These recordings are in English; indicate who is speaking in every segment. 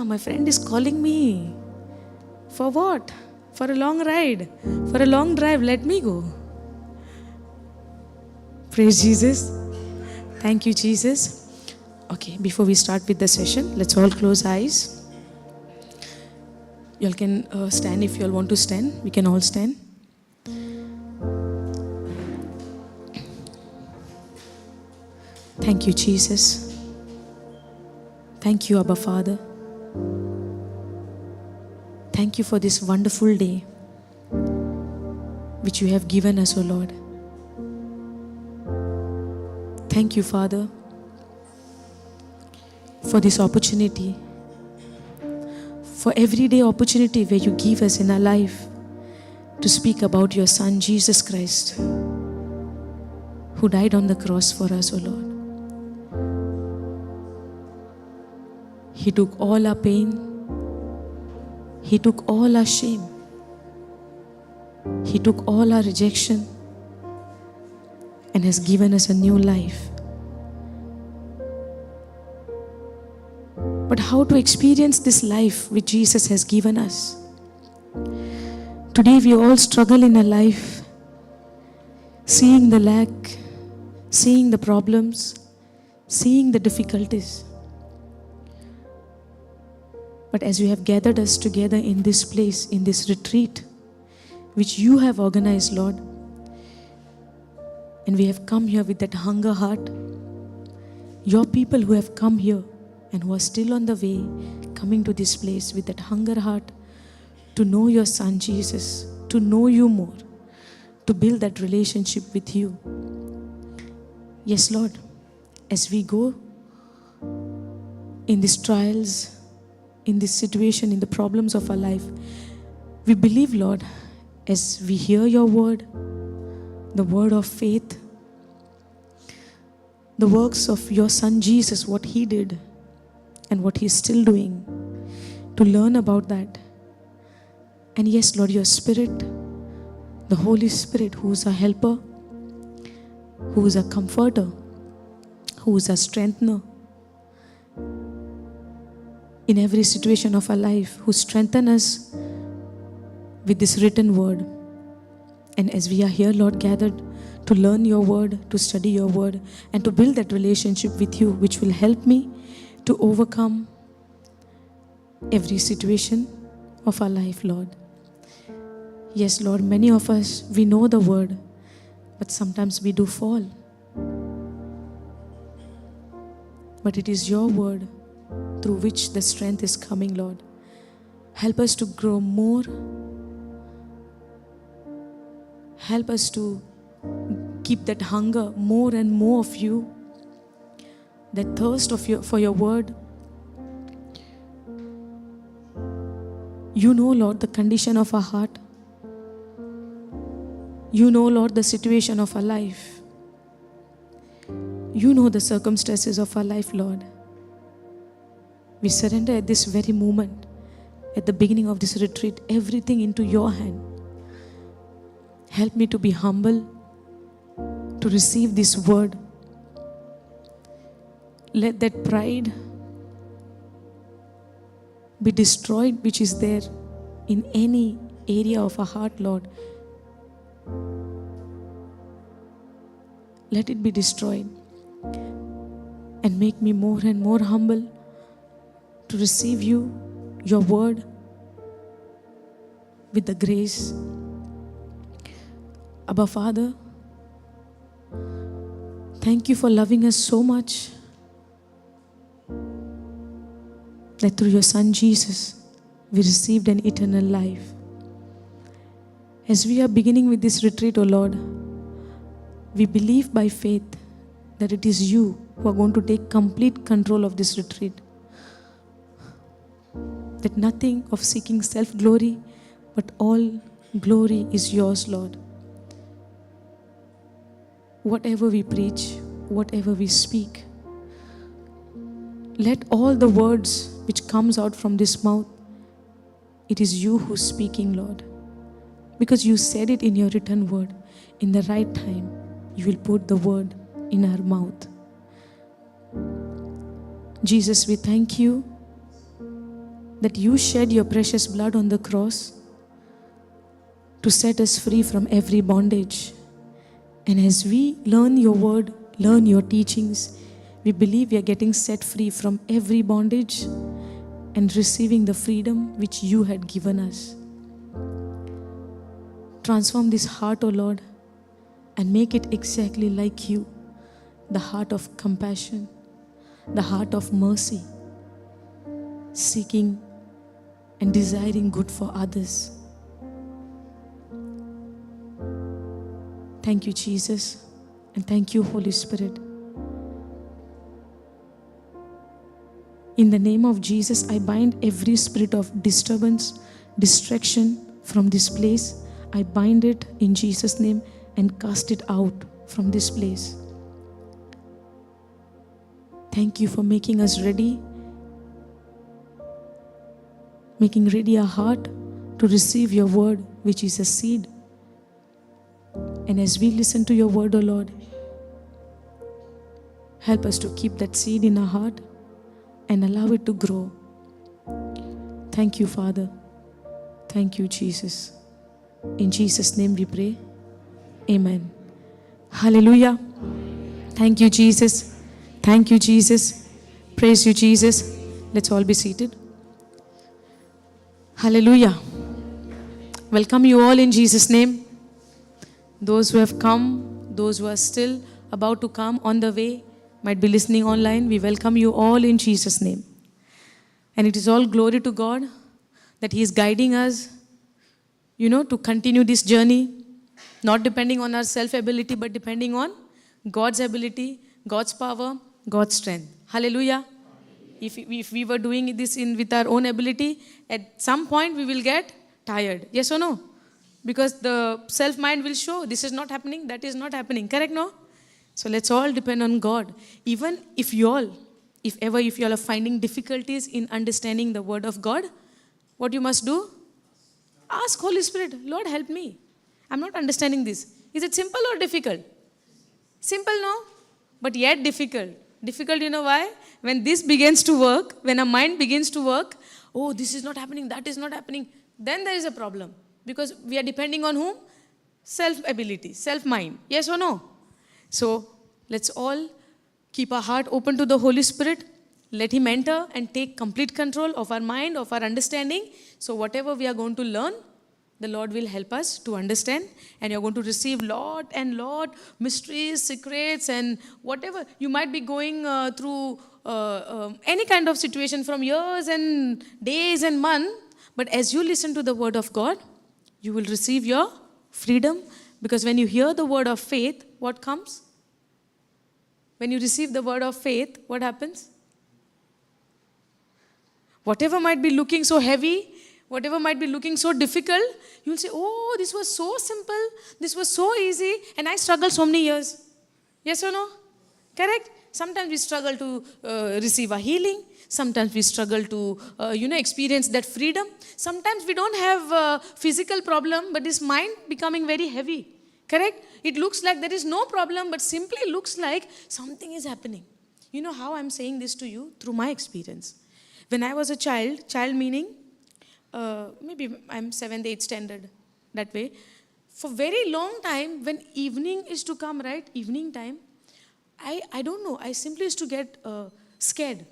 Speaker 1: My friend is calling me. For what? For a long ride. For a long drive. Let me go. Praise Jesus. Thank you, Jesus. Okay, before we start with the session, let's all close eyes. You all can stand if you all want to stand. We can all stand. Thank you, Jesus. Thank you, Abba Father. Thank you for this wonderful day which you have given us, O Lord. Thank you, Father, for this opportunity, for everyday opportunity where you give us in our life to speak about your Son, Jesus Christ, who died on the cross for us, O Lord. He took all our pain. He took all our shame. He took all our rejection and has given us a new life. But how to experience this life which Jesus has given us? Today we all struggle in our life, seeing the lack, seeing the problems, seeing the difficulties. But as you have gathered us together in this place, in this retreat, which you have organized, Lord, and we have come here with that hunger heart, your people who have come here and who are still on the way, coming to this place with that hunger heart to know your Son Jesus, to know you more, to build that relationship with you. Yes, Lord, as we go in these trials, in this situation, in the problems of our life, we believe, Lord, as we hear your word, the word of faith, the works of your Son Jesus, what he did and what he's still doing, to learn about that. And yes, Lord, your Spirit, the Holy Spirit, who is a helper, who is a comforter, who is a strengthener in every situation of our life, who strengthen us with this written word. And as we are here, Lord, gathered to learn your word, to study your word, and to build that relationship with you, which will help me to overcome every situation of our life, Lord. Yes, Lord, many of us, we know the word, but sometimes we do fall. But it is your word through which the strength is coming, Lord. Help us to grow more. Help us to keep that hunger more and more of you, that thirst for your word. You know, Lord, the condition of our heart. You know, Lord, the situation of our life. You know the circumstances of our life, Lord. We surrender at this very moment, at the beginning of this retreat, everything into your hand. Help me to be humble, to receive this word. Let that pride be destroyed which is there in any area of our heart, Lord. Let it be destroyed and make me more and more humble to receive you, your word, with the grace. Abba Father, thank you for loving us so much that through your Son Jesus, we received an eternal life. As we are beginning with this retreat, O Lord, we believe by faith that it is you who are going to take complete control of this retreat. That nothing of seeking self-glory, but all glory is yours, Lord. Whatever we preach, whatever we speak, let all the words which comes out from this mouth, it is you who's speaking, Lord. Because you said it in your written word. In the right time, you will put the word in our mouth. Jesus, we thank you that you shed your precious blood on the cross to set us free from every bondage. And as we learn your word, learn your teachings, we believe we are getting set free from every bondage and receiving the freedom which you had given us. Transform this heart, O Lord, and make it exactly like you, the heart of compassion, the heart of mercy, seeking and desiring good for others. Thank you, Jesus, and thank you, Holy Spirit. In the name of Jesus, I bind every spirit of disturbance, distraction from this place. I bind it in Jesus' name and cast it out from this place. Thank you for making us ready, making ready our heart to receive your word, which is a seed. And as we listen to your word, O Lord, help us to keep that seed in our heart and allow it to grow. Thank you, Father. Thank you, Jesus. In Jesus' name we pray. Amen. Hallelujah. Thank you, Jesus. Thank you, Jesus. Praise you, Jesus. Let's all be seated. Hallelujah. Welcome you all in Jesus' name. Those who have come, those who are still about to come on the way, might be listening online, we welcome you all in Jesus' name. And it is all glory to God that He is guiding us, to continue this journey, not depending on our self-ability, but depending on God's ability, God's power, God's strength. Hallelujah. If we were doing this with our own ability, at some point we will get tired. Yes or no? Because the self-mind will show this is not happening, that is not happening. Correct, no? So let's all depend on God. Even if you all are finding difficulties in understanding the word of God, what you must do? Ask Holy Spirit, Lord, help me. I'm not understanding this. Is it simple or difficult? Simple, no? But yet difficult. Difficult, you know why? When this begins to work, when a mind begins to work, oh, this is not happening, that is not happening, then there is a problem. Because we are depending on whom? Self-ability, self-mind. Yes or no? So, let's all keep our heart open to the Holy Spirit. Let Him enter and take complete control of our mind, of our understanding. So, whatever we are going to learn, the Lord will help us to understand. And you're going to receive lot and lot mysteries, secrets, and whatever. You might be going through any kind of situation from years and days and months. But as you listen to the word of God, you will receive your freedom. Because when you hear the word of faith, what comes? When you receive the word of faith, what happens? Whatever might be looking so heavy, whatever might be looking so difficult, you will say, oh, this was so simple, this was so easy, and I struggled so many years. Yes or no? Correct? Sometimes we struggle to receive a healing. Sometimes we struggle to, experience that freedom. Sometimes we don't have a physical problem, but this mind becoming very heavy. Correct? It looks like there is no problem, but simply looks like something is happening. You know how I'm saying this to you? Through my experience. When I was a child meaning, maybe I'm 7th, 8th standard, that way. For very long time, when evening is to come, right, evening time, I don't know, I simply used to get scared,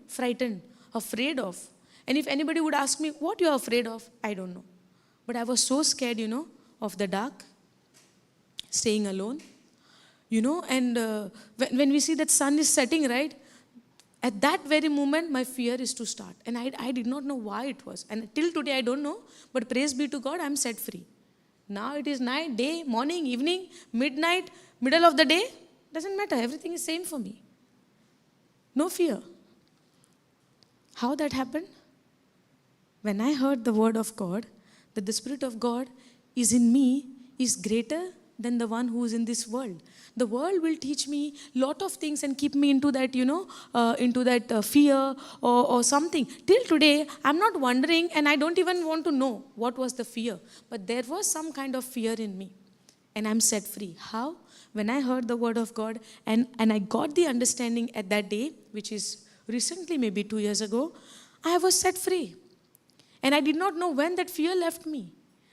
Speaker 1: frightened, afraid of. And if anybody would ask me, what you're afraid of? I don't know. But I was so scared, of the dark, staying alone, and when we see that sun is setting, right, at that very moment, my fear is to start. And I did not know why it was. And till today, I don't know. But praise be to God, I'm set free. Now it is night, day, morning, evening, midnight, middle of the day. Doesn't matter. Everything is same for me. No fear. How that happened? When I heard the word of God, that the Spirit of God is in me, is greater than the one who is in this world. The world will teach me lot of things and keep me into that, fear or something. Till today, I'm not wondering, and I don't even want to know what was the fear. But there was some kind of fear in me. And I'm set free. How? When I heard the word of God and I got the understanding at that day, which is recently, maybe 2 years ago, I was set free. And I did not know when that fear left me.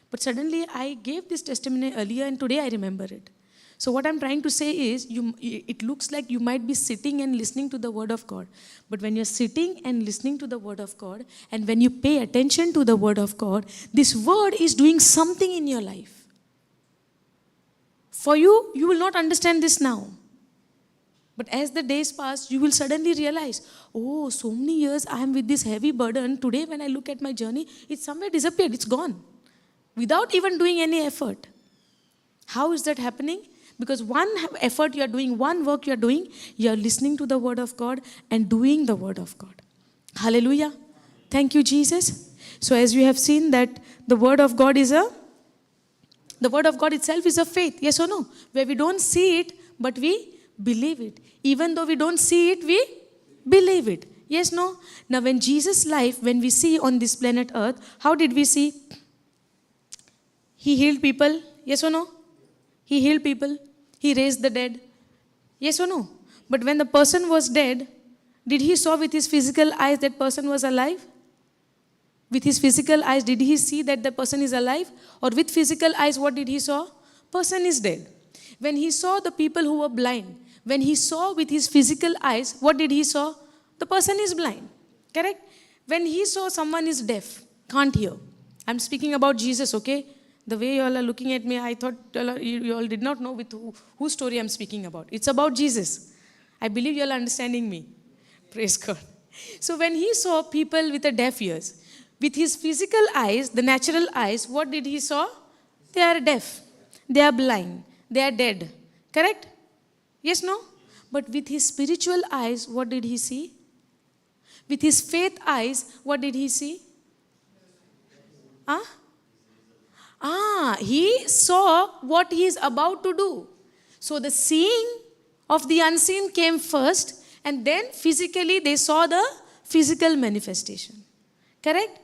Speaker 1: But suddenly I gave this testimony earlier and today I remember it. So what I'm trying to say is, it looks like you might be sitting and listening to the Word of God. But when you're sitting and listening to the Word of God, and when you pay attention to the Word of God, this Word is doing something in your life. For you, you will not understand this now. But as the days pass, you will suddenly realize, oh, so many years I am with this heavy burden. Today when I look at my journey, it's somewhere disappeared, it's gone. Without even doing any effort. How is that happening? Because one effort you are doing, one work you are doing, you are listening to the Word of God and doing the Word of God. Hallelujah. Thank you, Jesus. So as we have seen that the Word of God the Word of God itself is a faith. Yes or no? Where we don't see it, but we believe it. Even though we don't see it, we believe it. Yes, no? Now when Jesus' life, when we see on this planet Earth, how did we see? He healed people. Yes or no? He healed people. He raised the dead. Yes or no? But when the person was dead, did he saw with his physical eyes that person was alive? With his physical eyes, did he see that the person is alive? Or with physical eyes, what did he saw? Person is dead. When he saw the people who were blind, when he saw with his physical eyes, what did he saw? The person is blind. Correct? When he saw someone is deaf, can't hear. I'm speaking about Jesus, okay? The way you all are looking at me, I thought you all did not know with whose story I'm speaking about. It's about Jesus. I believe you all are understanding me. Praise God. So when he saw people with a deaf ears, with his physical eyes, the natural eyes, what did he saw? They are deaf. They are blind. They are dead. Correct? Yes, no? But with his spiritual eyes, what did he see? With his faith eyes, what did he see? He saw what he is about to do. So the seeing of the unseen came first, and then physically they saw the physical manifestation. Correct?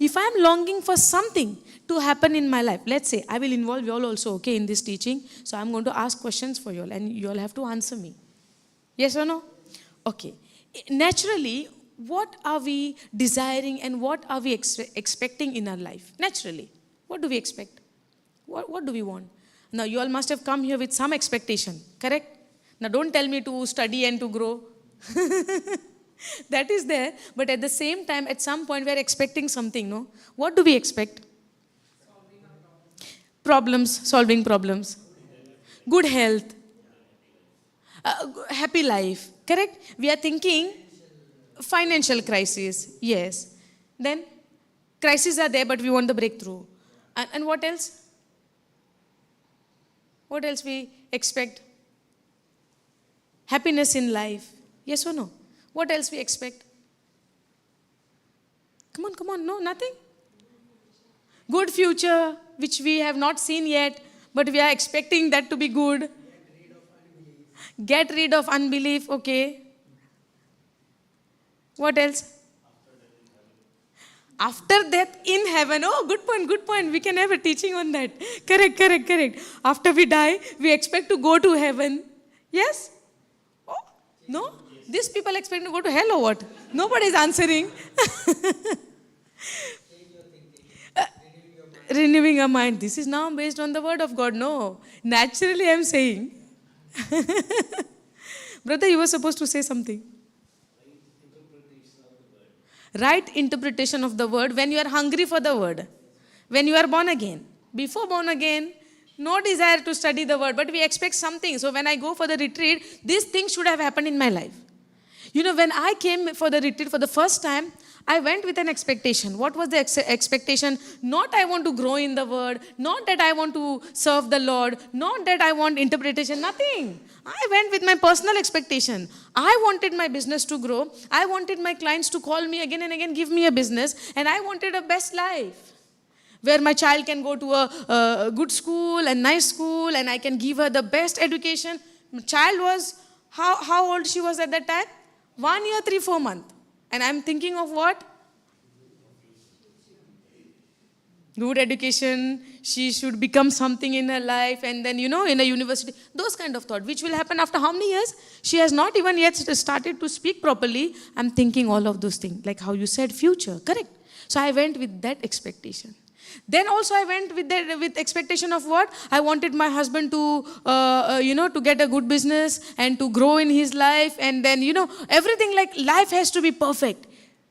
Speaker 1: If I am longing for something to happen in my life, let's say, I will involve you all also, okay, in this teaching. So I'm going to ask questions for you all, and you all have to answer me. Yes or no? Okay. Naturally, what are we desiring and what are we expecting in our life? Naturally. What do we expect? What do we want? Now, you all must have come here with some expectation, correct? Now, don't tell me to study and to grow. That is there. But at the same time, at some point, we are expecting something, no? What do we expect? Solving problems. Good health. Happy life, correct? We are thinking financial crisis, yes. Then, crises are there, but we want the breakthrough. And what else? What else we expect? Happiness in life. Yes or no? What else we expect? Come on. No, nothing? Good future, which we have not seen yet, but we are expecting that to be good. Get rid of unbelief, okay. What else? After death in heaven. Oh, good point. We can have a teaching on that. Correct. After we die, we expect to go to heaven. Yes? Oh, no? These people expect to go to hell or what? Nobody is answering. Renewing our mind. This is now based on the Word of God. No. Naturally, I am saying. Brother, you were supposed to say something. Right interpretation of the word when you are hungry for the word. When you are born again. Before born again, no desire to study the word, but we expect something. So when I go for the retreat, this thing should have happened in my life. You know, when I came for the retreat for the first time, I went with an expectation. What was the expectation? Not I want to grow in the word, not that I want to serve the Lord, not that I want interpretation, nothing. I went with my personal expectation. I wanted my business to grow. I wanted my clients to call me again and again, give me a business, and I wanted a best life where my child can go to a good school and nice school, and I can give her the best education. My child was, how old she was at that time? 1 year, 3-4 months. And I'm thinking of what? good education, she should become something in her life, and then, in a university, those kind of thought, which will happen after how many years? She has not even yet started to speak properly. I'm thinking all of those things, like how you said, future, correct? So I went with that expectation. Then also I went with expectation of what? I wanted my husband to, to get a good business and to grow in his life. And then, everything, like life has to be perfect.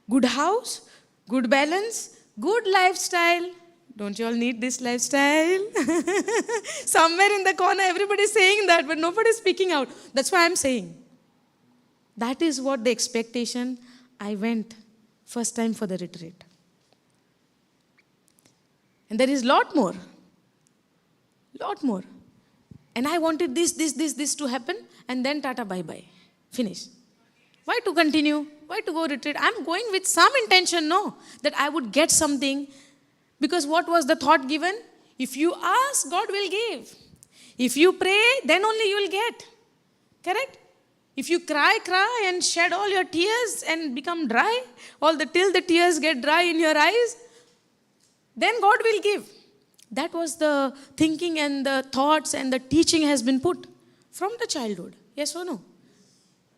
Speaker 1: Good house, good balance, good lifestyle. Don't you all need this lifestyle? Somewhere in the corner, everybody's saying that, but nobody's speaking out. That's why I'm saying. That is what the expectation. I went first time for the retreat. And there is lot more. And I wanted this to happen, and then tata, bye-bye. Finish. Why to continue? Why to go retreat? I'm going with some intention, no, that I would get something. Because what was the thought given? If you ask, God will give. If you pray, then only you will get. Correct? If you cry and shed all your tears and become dry, till the tears get dry in your eyes, then God will give. That was the thinking and the thoughts and the teaching has been put from the childhood. Yes or no?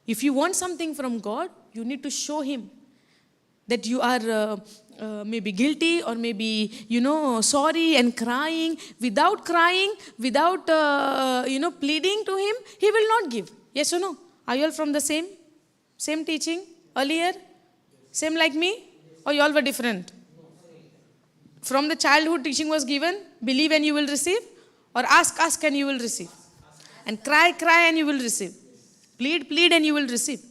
Speaker 1: If you want something from God, you need to show Him that you are maybe guilty or maybe, sorry and crying. Without crying, without, pleading to Him, He will not give. Yes or no? Are you all from the same teaching earlier? Same like me? Or you all were different? From the childhood teaching was given, believe and you will receive, or ask and you will receive. And cry and you will receive. Plead and you will receive.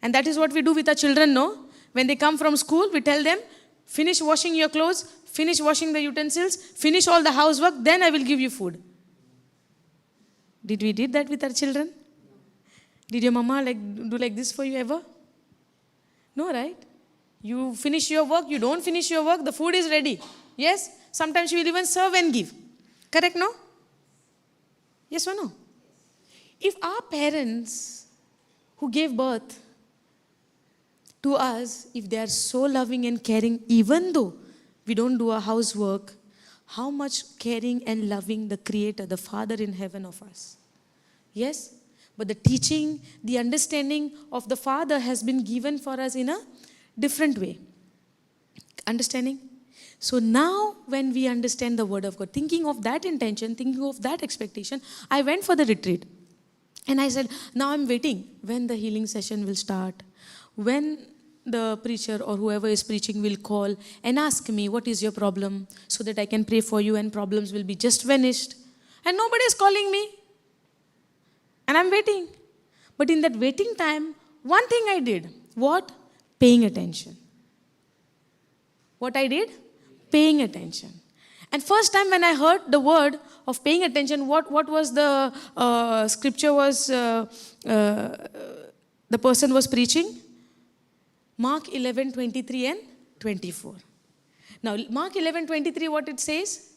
Speaker 1: And that is what we do with our children, no? When they come from school, we tell them, finish washing your clothes, finish washing the utensils, finish all the housework, then I will give you food. Did we did that with our children? Did your mama do like this for you ever? No, right? You finish your work, you don't finish your work, the food is ready. Yes? Sometimes you will even serve and give. Correct, no? Yes or no? If our parents who gave birth to us, if they are so loving and caring, even though we don't do our housework, how much caring and loving the Creator, the Father in heaven of us? Yes? But the teaching, the understanding of the Father has been given for us in a different way. Understanding? So now when we understand the Word of God, thinking of that intention, thinking of that expectation, I went for the retreat. And I said, now I'm waiting when the healing session will start, when the preacher or whoever is preaching will call and ask me, what is your problem? So that I can pray for you and problems will be just vanished. And nobody is calling me. And I'm waiting. But in that waiting time, one thing I did. What? Paying attention. What I did? Paying attention. And first time when I heard the word of paying attention, what was the scripture was, the person was preaching? Mark 11:23 and 24. Now, Mark 11:23, what it says?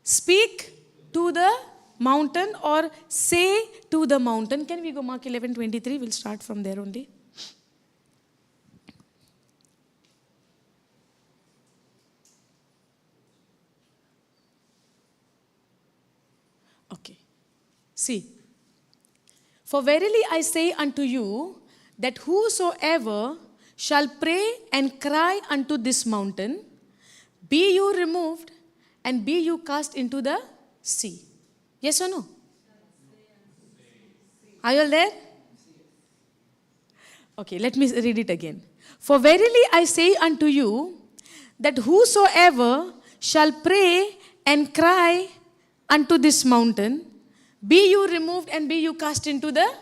Speaker 1: Speak to the mountain or say to the mountain. Can we go Mark 11:23? We'll start from there only. Okay. See. For verily I say unto you, that whosoever shall pray and cry unto this mountain, be you removed and be you cast into the sea. Yes or no? Are you all there? Okay, let me read it again. For verily I say unto you, that whosoever shall pray and cry unto this mountain, be you removed and be you cast into the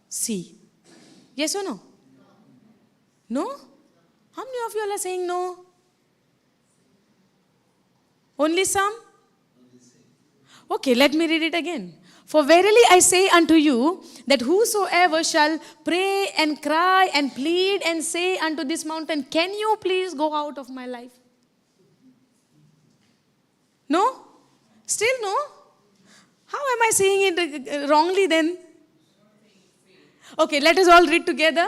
Speaker 1: sea. Yes or no? No? How many of you all are saying no? Only some? Okay, let me read it again. For verily I say unto you, that whosoever shall pray and cry and plead and say unto this mountain, can you please go out of my life? No? Still no? How am I saying it wrongly then? Okay, let us all read together.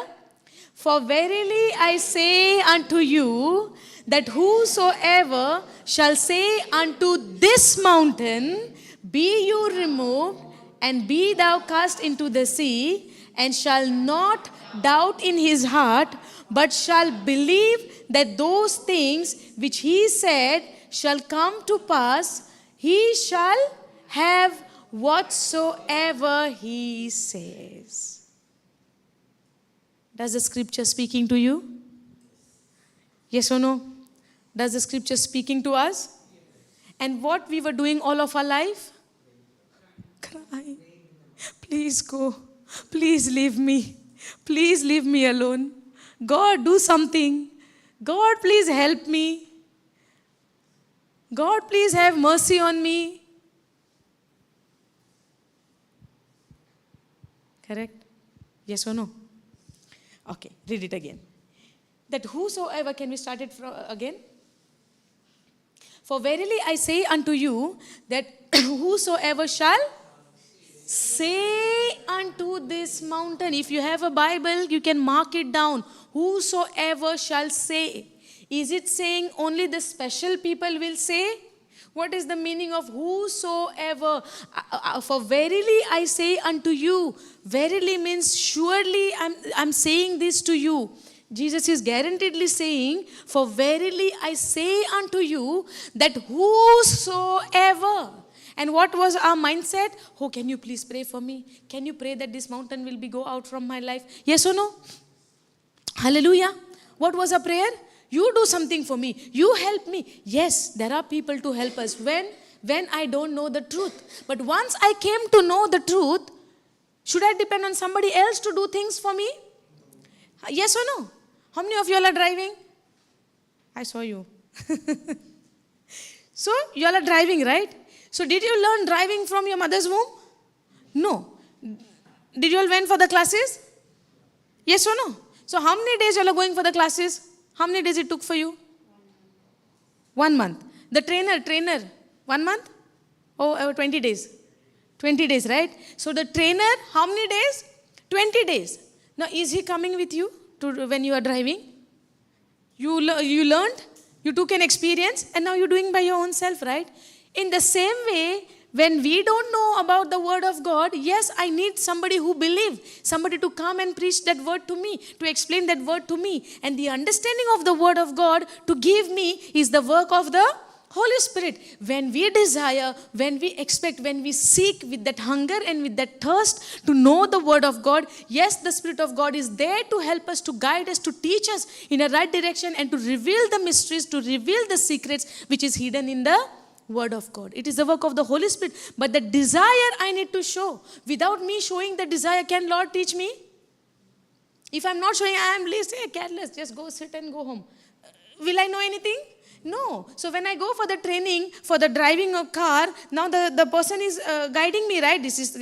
Speaker 1: For verily I say unto you, that whosoever shall say unto this mountain, be you removed, and be thou cast into the sea, and shall not doubt in his heart, but shall believe that those things which he said shall come to pass, he shall have whatsoever he says. Does the scripture speaking to you? Yes or no? Does the scripture speaking to us? And what we were doing all of our life? Crying. Please go. Please leave me. Please leave me alone. God, do something. God, please help me. God, please have mercy on me. Correct? Yes or no? Okay, read it again. That whosoever, can we start it again? For verily I say unto you, that whosoever shall say unto this mountain. If you have a Bible, you can mark it down. Whosoever shall say. Is it saying only the special people will say? What is the meaning of whosoever? For verily I say unto you. Verily means surely I'm saying this to you. Jesus is guaranteedly saying, for verily I say unto you, that whosoever. And what was our mindset? Oh, can you please pray for me? Can you pray that this mountain will go out from my life? Yes or no? Hallelujah. What was our prayer? You do something for me. You help me. Yes, there are people to help us when I don't know the truth. But once I came to know the truth, should I depend on somebody else to do things for me? Yes or no? How many of you all are driving? I saw you. So, you all are driving, right? So, did you learn driving from your mother's womb? No. Did you all went for the classes? Yes or no? So, how many days you all are going for the classes? How many days it took for you? 1 month. The trainer, 1 month? Oh, 20 days. 20 days, right? So, the trainer, how many days? 20 days. Now, is he coming with you when you are driving? You learned, you took an experience, and now you're doing by your own self, right? In the same way, when we don't know about the word of God, yes, I need somebody who believes, somebody to come and preach that word to me, to explain that word to me. And the understanding of the word of God to give me is the work of the Holy Spirit. When we desire, when we expect, when we seek with that hunger and with that thirst to know the word of God, yes, the Spirit of God is there to help us, to guide us, to teach us in a right direction, and to reveal the mysteries, to reveal the secrets which is hidden in the word of God. It is the work of the Holy Spirit. But the desire I need to show. Without me showing the desire, can Lord teach me? If I'm not showing, I am careless, just go sit and go home. Will I know anything? No. So when I go for the training, for the driving of car, now the person is guiding me, right? This is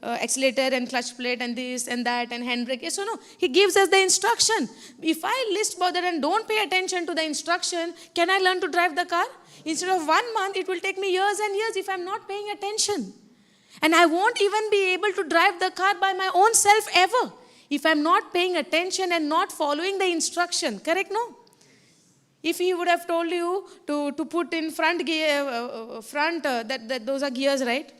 Speaker 1: accelerator and clutch plate and this and that and handbrake. Yes or no? He gives us the instruction. If I list bother and don't pay attention to the instruction, can I learn to drive the car? Instead of 1 month, it will take me years and years if I'm not paying attention. And I won't even be able to drive the car by my own self ever if I'm not paying attention and not following the instruction. Correct? No? If he would have told you to put in front gear, those are gears, right?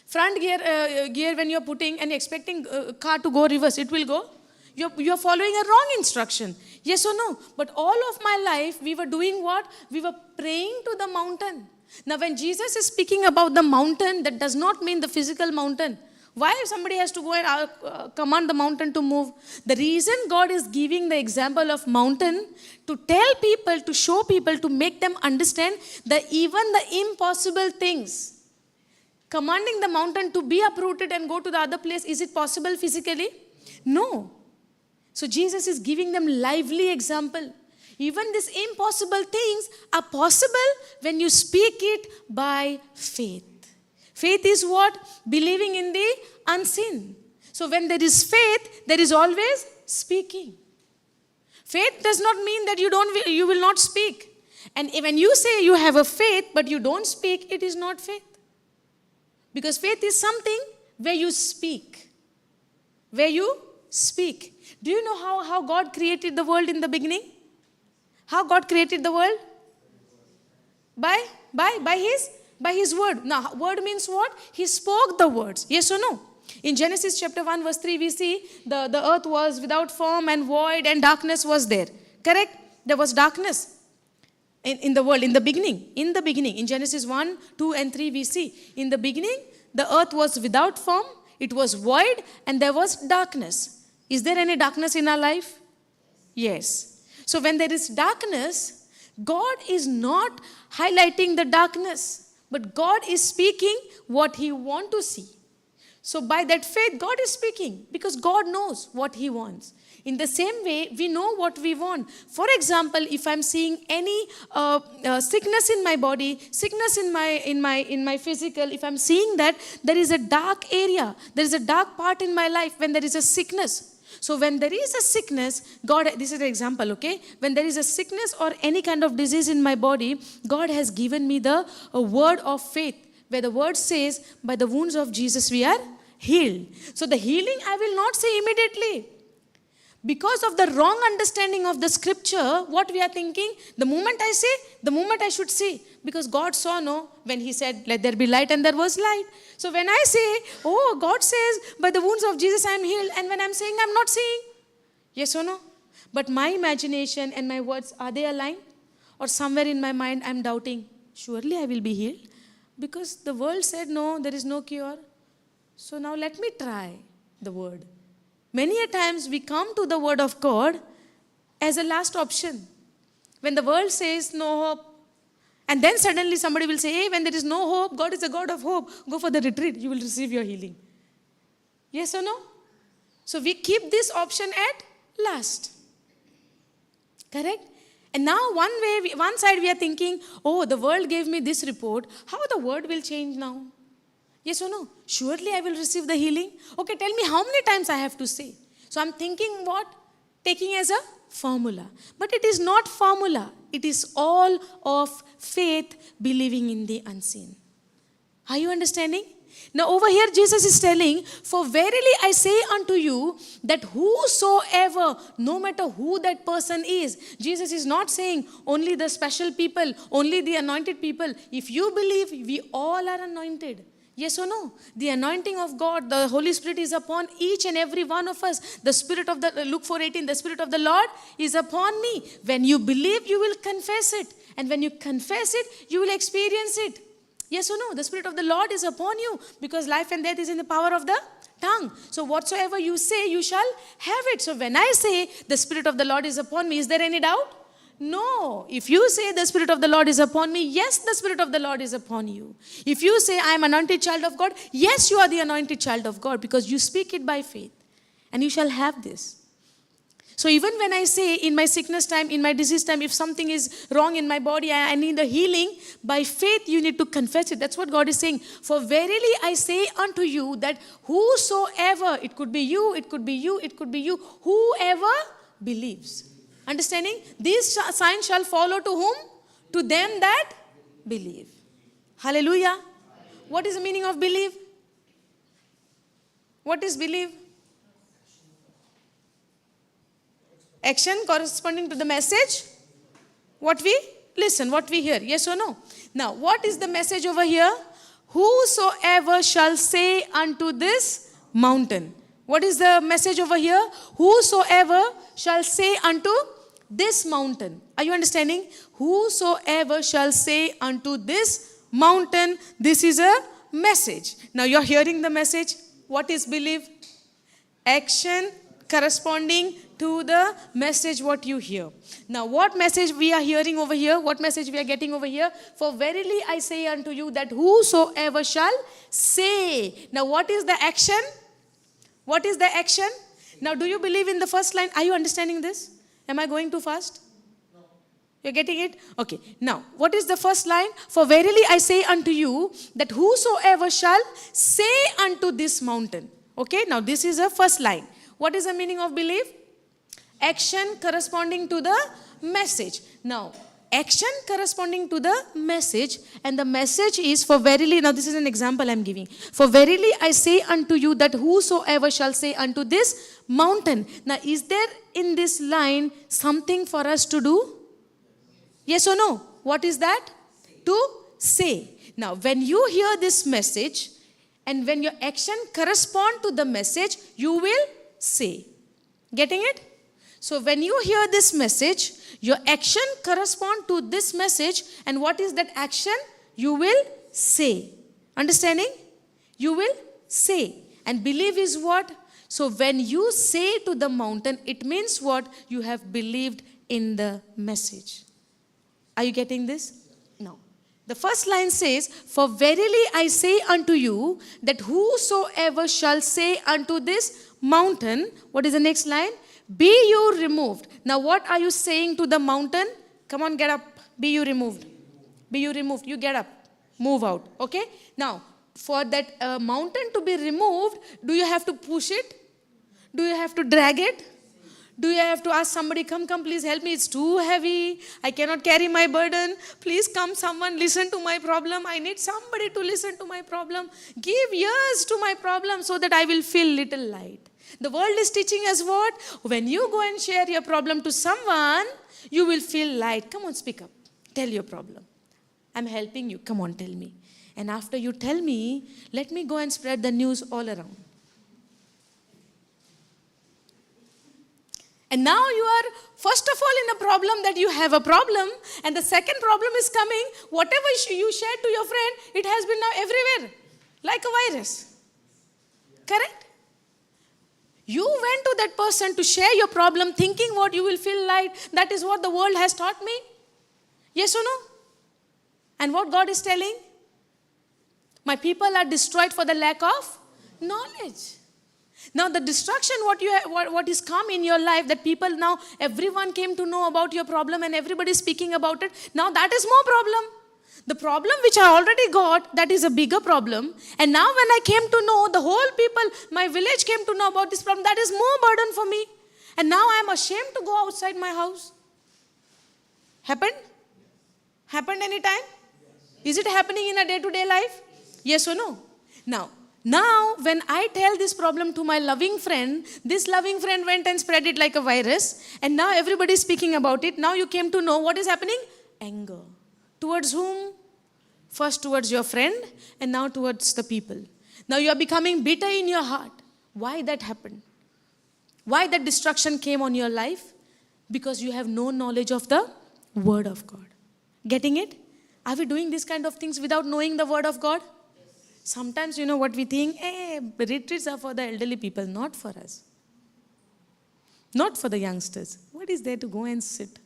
Speaker 1: Front gear when you're putting and expecting car to go reverse, it will go. You're following a wrong instruction. Yes or no? But all of my life, we were doing what? We were praying to the mountain. Now, when Jesus is speaking about the mountain, that does not mean the physical mountain. Why somebody has to go and command the mountain to move? The reason God is giving the example of mountain to tell people, to show people, to make them understand that even the impossible things, commanding the mountain to be uprooted and go to the other place, is it possible physically? No. So Jesus is giving them lively example. Even these impossible things are possible when you speak it by faith. Faith is what? Believing in the unseen. So when there is faith, there is always speaking. Faith does not mean that you will not speak. And when you say you have a faith but you don't speak, it is not faith. Because faith is something where you speak. Where you speak. Do you know how God created the world in the beginning? How God created the world? By his word. Now, word means what? He spoke the words. Yes or no? In Genesis chapter 1 verse 3, we see the earth was without form and void and darkness was there. Correct? There was darkness in the world, in the beginning. In the beginning. In Genesis 1, 2 and 3, we see. In the beginning, the earth was without form, it was void, and there was darkness. Is there any darkness in our life? Yes. So when there is darkness, God is not highlighting the darkness, but God is speaking what He wants to see. So by that faith, God is speaking because God knows what He wants. In the same way, we know what we want. For example, if I'm seeing any sickness in my body, sickness in my physical, if I'm seeing that there is a dark area, there is a dark part in my life when there is a sickness. So when there is a sickness, God, this is an example, okay? When there is a sickness or any kind of disease in my body, God has given me a word of faith, where the word says, by the wounds of Jesus we are healed. So the healing I will not say immediately. Because of the wrong understanding of the scripture, what we are thinking, the moment I say, the moment I should see. Because God saw, no, when He said, let there be light, and there was light. So when I say, oh, God says, by the wounds of Jesus I am healed, and when I'm saying, I'm not seeing. Yes or no? But my imagination and my words, are they aligned? Or somewhere in my mind I'm doubting, surely I will be healed. Because the world said, no, there is no cure. So now let me try the word. Many a times we come to the word of God as a last option. When the world says no hope, and then suddenly somebody will say, hey, when there is no hope, God is a God of hope. Go for the retreat, you will receive your healing. Yes or no? So we keep this option at last. Correct? And now one side we are thinking, oh, the world gave me this report. How the word will change now? Yes or no? Surely I will receive the healing. Okay, tell me how many times I have to say. So I'm thinking what? Taking as a formula. But it is not formula. It is all of faith, believing in the unseen. Are you understanding? Now over here Jesus is telling, for verily I say unto you that whosoever, no matter who that person is, Jesus is not saying only the special people, only the anointed people. If you believe, we all are anointed. Yes or no? The anointing of God, the Holy Spirit is upon each and every one of us. The Spirit of the, Luke 4:18, the Spirit of the Lord is upon me. When you believe, you will confess it. And when you confess it, you will experience it. Yes or no? The Spirit of the Lord is upon you because life and death is in the power of the tongue. So whatsoever you say, you shall have it. So when I say the Spirit of the Lord is upon me, is there any doubt? No. If you say the Spirit of the Lord is upon me, yes, the Spirit of the Lord is upon you. If you say I am anointed child of God, yes, you are the anointed child of God because you speak it by faith. And you shall have this. So even when I say in my sickness time, in my disease time, if something is wrong in my body, I need a healing, by faith you need to confess it. That's what God is saying. For verily I say unto you that whosoever, it could be you, it could be you, it could be you, whoever believes. Understanding? These signs shall follow to whom? To them that believe. Hallelujah. What is the meaning of believe? What is believe? Action corresponding to the message. What we listen, what we hear. Yes or no? Now, what is the message over here? Whosoever shall say unto this mountain. What is the message over here? Whosoever shall say unto this mountain. Are you understanding? Whosoever shall say unto this mountain. This is a message. Now you're hearing the message. What is believe? Action corresponding to the message what you hear. Now what message we are hearing over here? What message we are getting over here? For verily I say unto you that whosoever shall say. Now what is the action? What is the action? Now do you believe in the first line? Are you understanding this? Am I going too fast? No. You're getting it? Okay. Now, what is the first line? For verily I say unto you that whosoever shall say unto this mountain. Okay. Now, this is a first line. What is the meaning of believe? Action corresponding to the message. Now, action corresponding to the message, and the message is for verily. Now, this is an example I'm giving. For verily I say unto you that whosoever shall say unto this mountain. Now, is there in this line something for us to do? Yes or no? What is that? To say. Now, when you hear this message and when your action correspond to the message, you will say. Getting it? So when you hear this message, your action correspond to this message, and what is that action? You will say. Understanding? You will say. And believe is what? So when you say to the mountain, it means what? You have believed in the message. Are you getting this? No. The first line says, for verily I say unto you, that whosoever shall say unto this mountain, what is the next line? Be you removed. Now what are you saying to the mountain? Come on, get up. Be you removed. Be you removed. You get up. Move out. Okay? Now, for that mountain to be removed, do you have to push it? Do you have to drag it? Do you have to ask somebody, come, please help me. It's too heavy. I cannot carry my burden. Please come, someone listen to my problem. I need somebody to listen to my problem. Give ears to my problem so that I will feel little light. The world is teaching us what? When you go and share your problem to someone, you will feel light. Come on, speak up. Tell your problem. I'm helping you. Come on, tell me. And after you tell me, let me go and spread the news all around. And now you are, first of all, in a problem that you have a problem. And the second problem is coming. Whatever you shared to your friend, it has been now everywhere. Like a virus. Correct? You went to that person to share your problem thinking what you will feel like. That is what the world has taught me. Yes or no? And what God is telling? My people are destroyed for the lack of knowledge. Now the destruction what is come in your life, that people now, everyone came to know about your problem and everybody is speaking about it. Now that is more problem. The problem which I already got, that is a bigger problem. And now when I came to know, the whole people, my village came to know about this problem, that is more burden for me. And now I am ashamed to go outside my house. Happened? Happened anytime? Is it happening in a day-to-day life? Yes or no? Now, when I tell this problem to my loving friend, this loving friend went and spread it like a virus. And now everybody is speaking about it. Now you came to know what is happening? Anger. Towards whom? First towards your friend and now towards the people. Now you are becoming bitter in your heart. Why that happened? Why that destruction came on your life? Because you have no knowledge of the Word of God. Getting it? Are we doing these kind of things without knowing the Word of God? Sometimes, what we think, retreats are for the elderly people, not for us. Not for the youngsters. What is there to go and sit?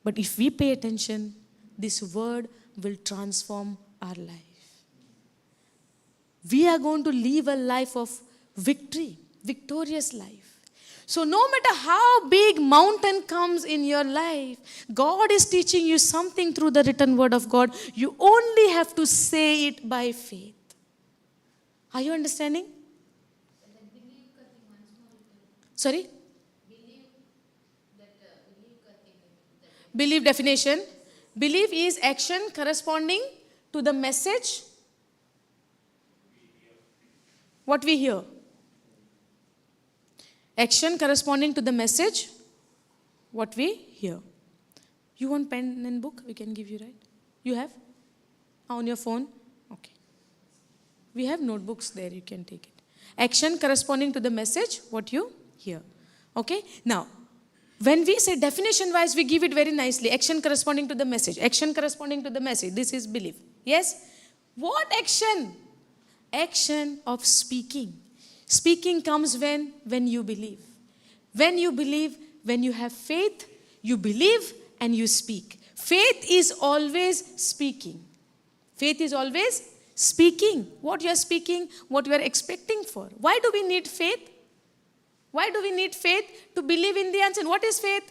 Speaker 1: But if we pay attention, this word will transform our life. We are going to live a life of victory, victorious life. So no matter how big mountain comes in your life, God is teaching you something through the written word of God. You only have to say it by faith. Are you understanding? Sorry? Believe definition. Belief is action corresponding to the message what we hear. Action corresponding to the message what we hear. You want pen and book? We can give you, right? You have? On your phone? Okay. We have notebooks there. You can take it. Action corresponding to the message what you hear. Okay? Now, when we say definition wise, we give it very nicely. Action corresponding to the message. Action corresponding to the message. This is belief. Yes? What action? Action of speaking. Speaking comes when you believe. When you believe, when you have faith, you believe and you speak. Faith is always speaking. Faith is always speaking. What you are speaking, what you are expecting for. Why do we need faith? Why do we need faith? To believe in the unseen. What is faith?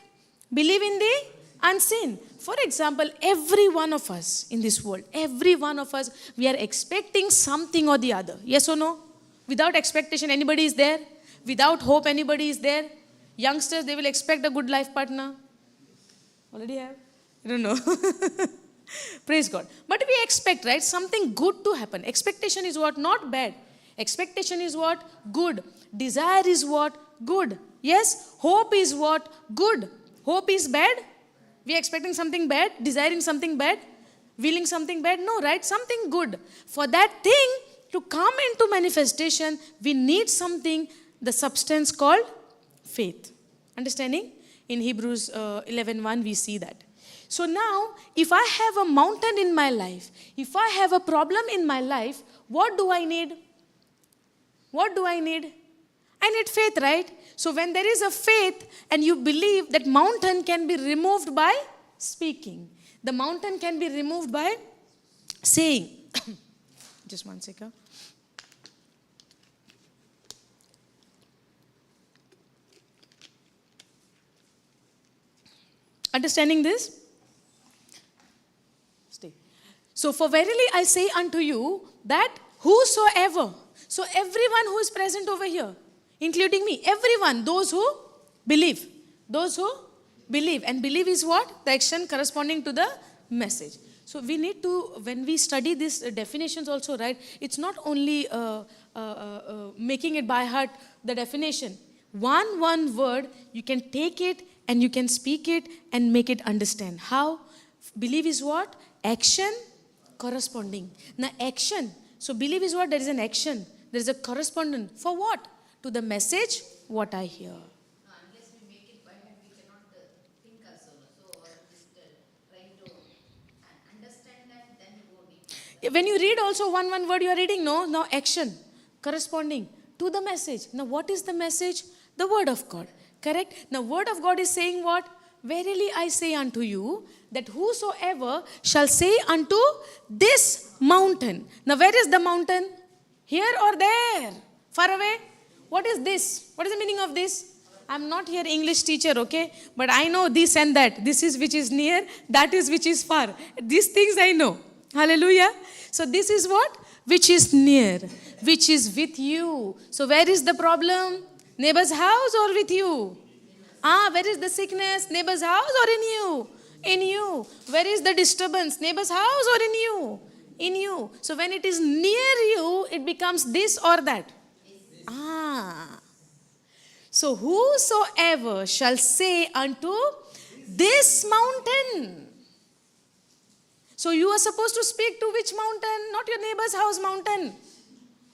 Speaker 1: Believe in the unseen. For example, every one of us in this world, every one of us, we are expecting something or the other. Yes or no? Without expectation, anybody is there? Without hope, anybody is there? Youngsters, they will expect a good life partner. Already have? I don't know. Praise God. But we expect, right? Something good to happen. Expectation is what? Not bad. Expectation is what? Good. Desire is what? Good. Yes? Hope is what? Good. Hope is bad? We are expecting something bad, desiring something bad, willing something bad. No, right? Something good. For that thing to come into manifestation, we need something, the substance called faith. Understanding? In Hebrews 11:1, we see that. So now, if I have a mountain in my life, if I have a problem in my life, what do I need? What do I need? I need faith, right? So when there is a faith and you believe that mountain can be removed by speaking. The mountain can be removed by saying. Just one second. Understanding this? Stay. So for verily I say unto you that whosoever, so everyone who is present over here, including me, everyone, those who believe. And believe is what? The action corresponding to the message. So we need to, when we study these definitions also, right, it's not only making it by heart, the definition. One word, you can take it and you can speak it and make it understand. How? Believe is what? Action corresponding. Now action. So believe is what? There is an action. There is a correspondence. For what? To the message, what I hear.
Speaker 2: No, unless we make it by heart, we cannot think ourselves. So, or just trying to understand that, then go deep.
Speaker 1: When you read also one word you are reading, no? Now action, corresponding to the message. Now what is the message? The word of God. Correct? Now word of God is saying what? Verily I say unto you, that whosoever shall say unto this mountain. Now where is the mountain? Here or there? Far away? What is this? What is the meaning of this? I'm not here English teacher, okay? But I know this and that. This is which is near, that is which is far. These things I know. Hallelujah. So this is what? Which is near, which is with you. So where is the problem? Neighbor's house or with you? Where is the sickness? Neighbor's house or in you? In you. Where is the disturbance? Neighbor's house or in you? In you. So when it is near you, it becomes this or that. So whosoever shall say unto this mountain. So you are supposed to speak to which mountain? Not your neighbor's house mountain.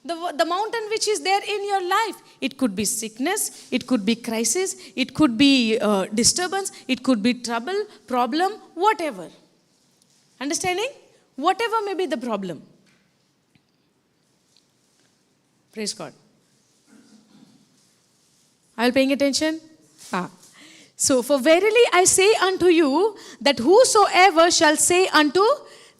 Speaker 1: The mountain which is there in your life. It could be sickness, it could be crisis, it could be disturbance, it could be trouble, problem, whatever. Understanding? Whatever may be the problem. Praise God. Are you paying attention? So, for verily I say unto you, that whosoever shall say unto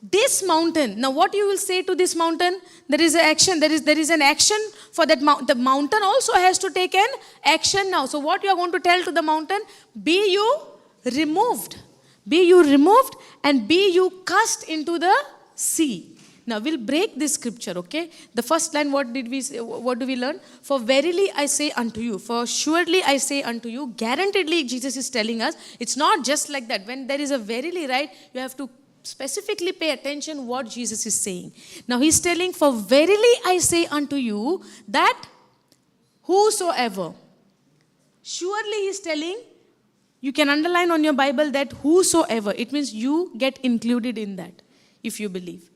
Speaker 1: this mountain. Now, what you will say to this mountain? There is an action. There is an action for that mountain. The mountain also has to take an action now. So, what you are going to tell to the mountain? Be you removed. Be you removed and be you cast into the sea. Now we'll break this scripture, okay? The first line, what do we learn? For verily I say unto you, for surely I say unto you, guaranteedly Jesus is telling us, it's not just like that. When there is a verily, right, you have to specifically pay attention what Jesus is saying. Now he's telling, for verily I say unto you, that whosoever. Surely he's telling, you can underline on your Bible that whosoever. It means you get included in that, if you believe.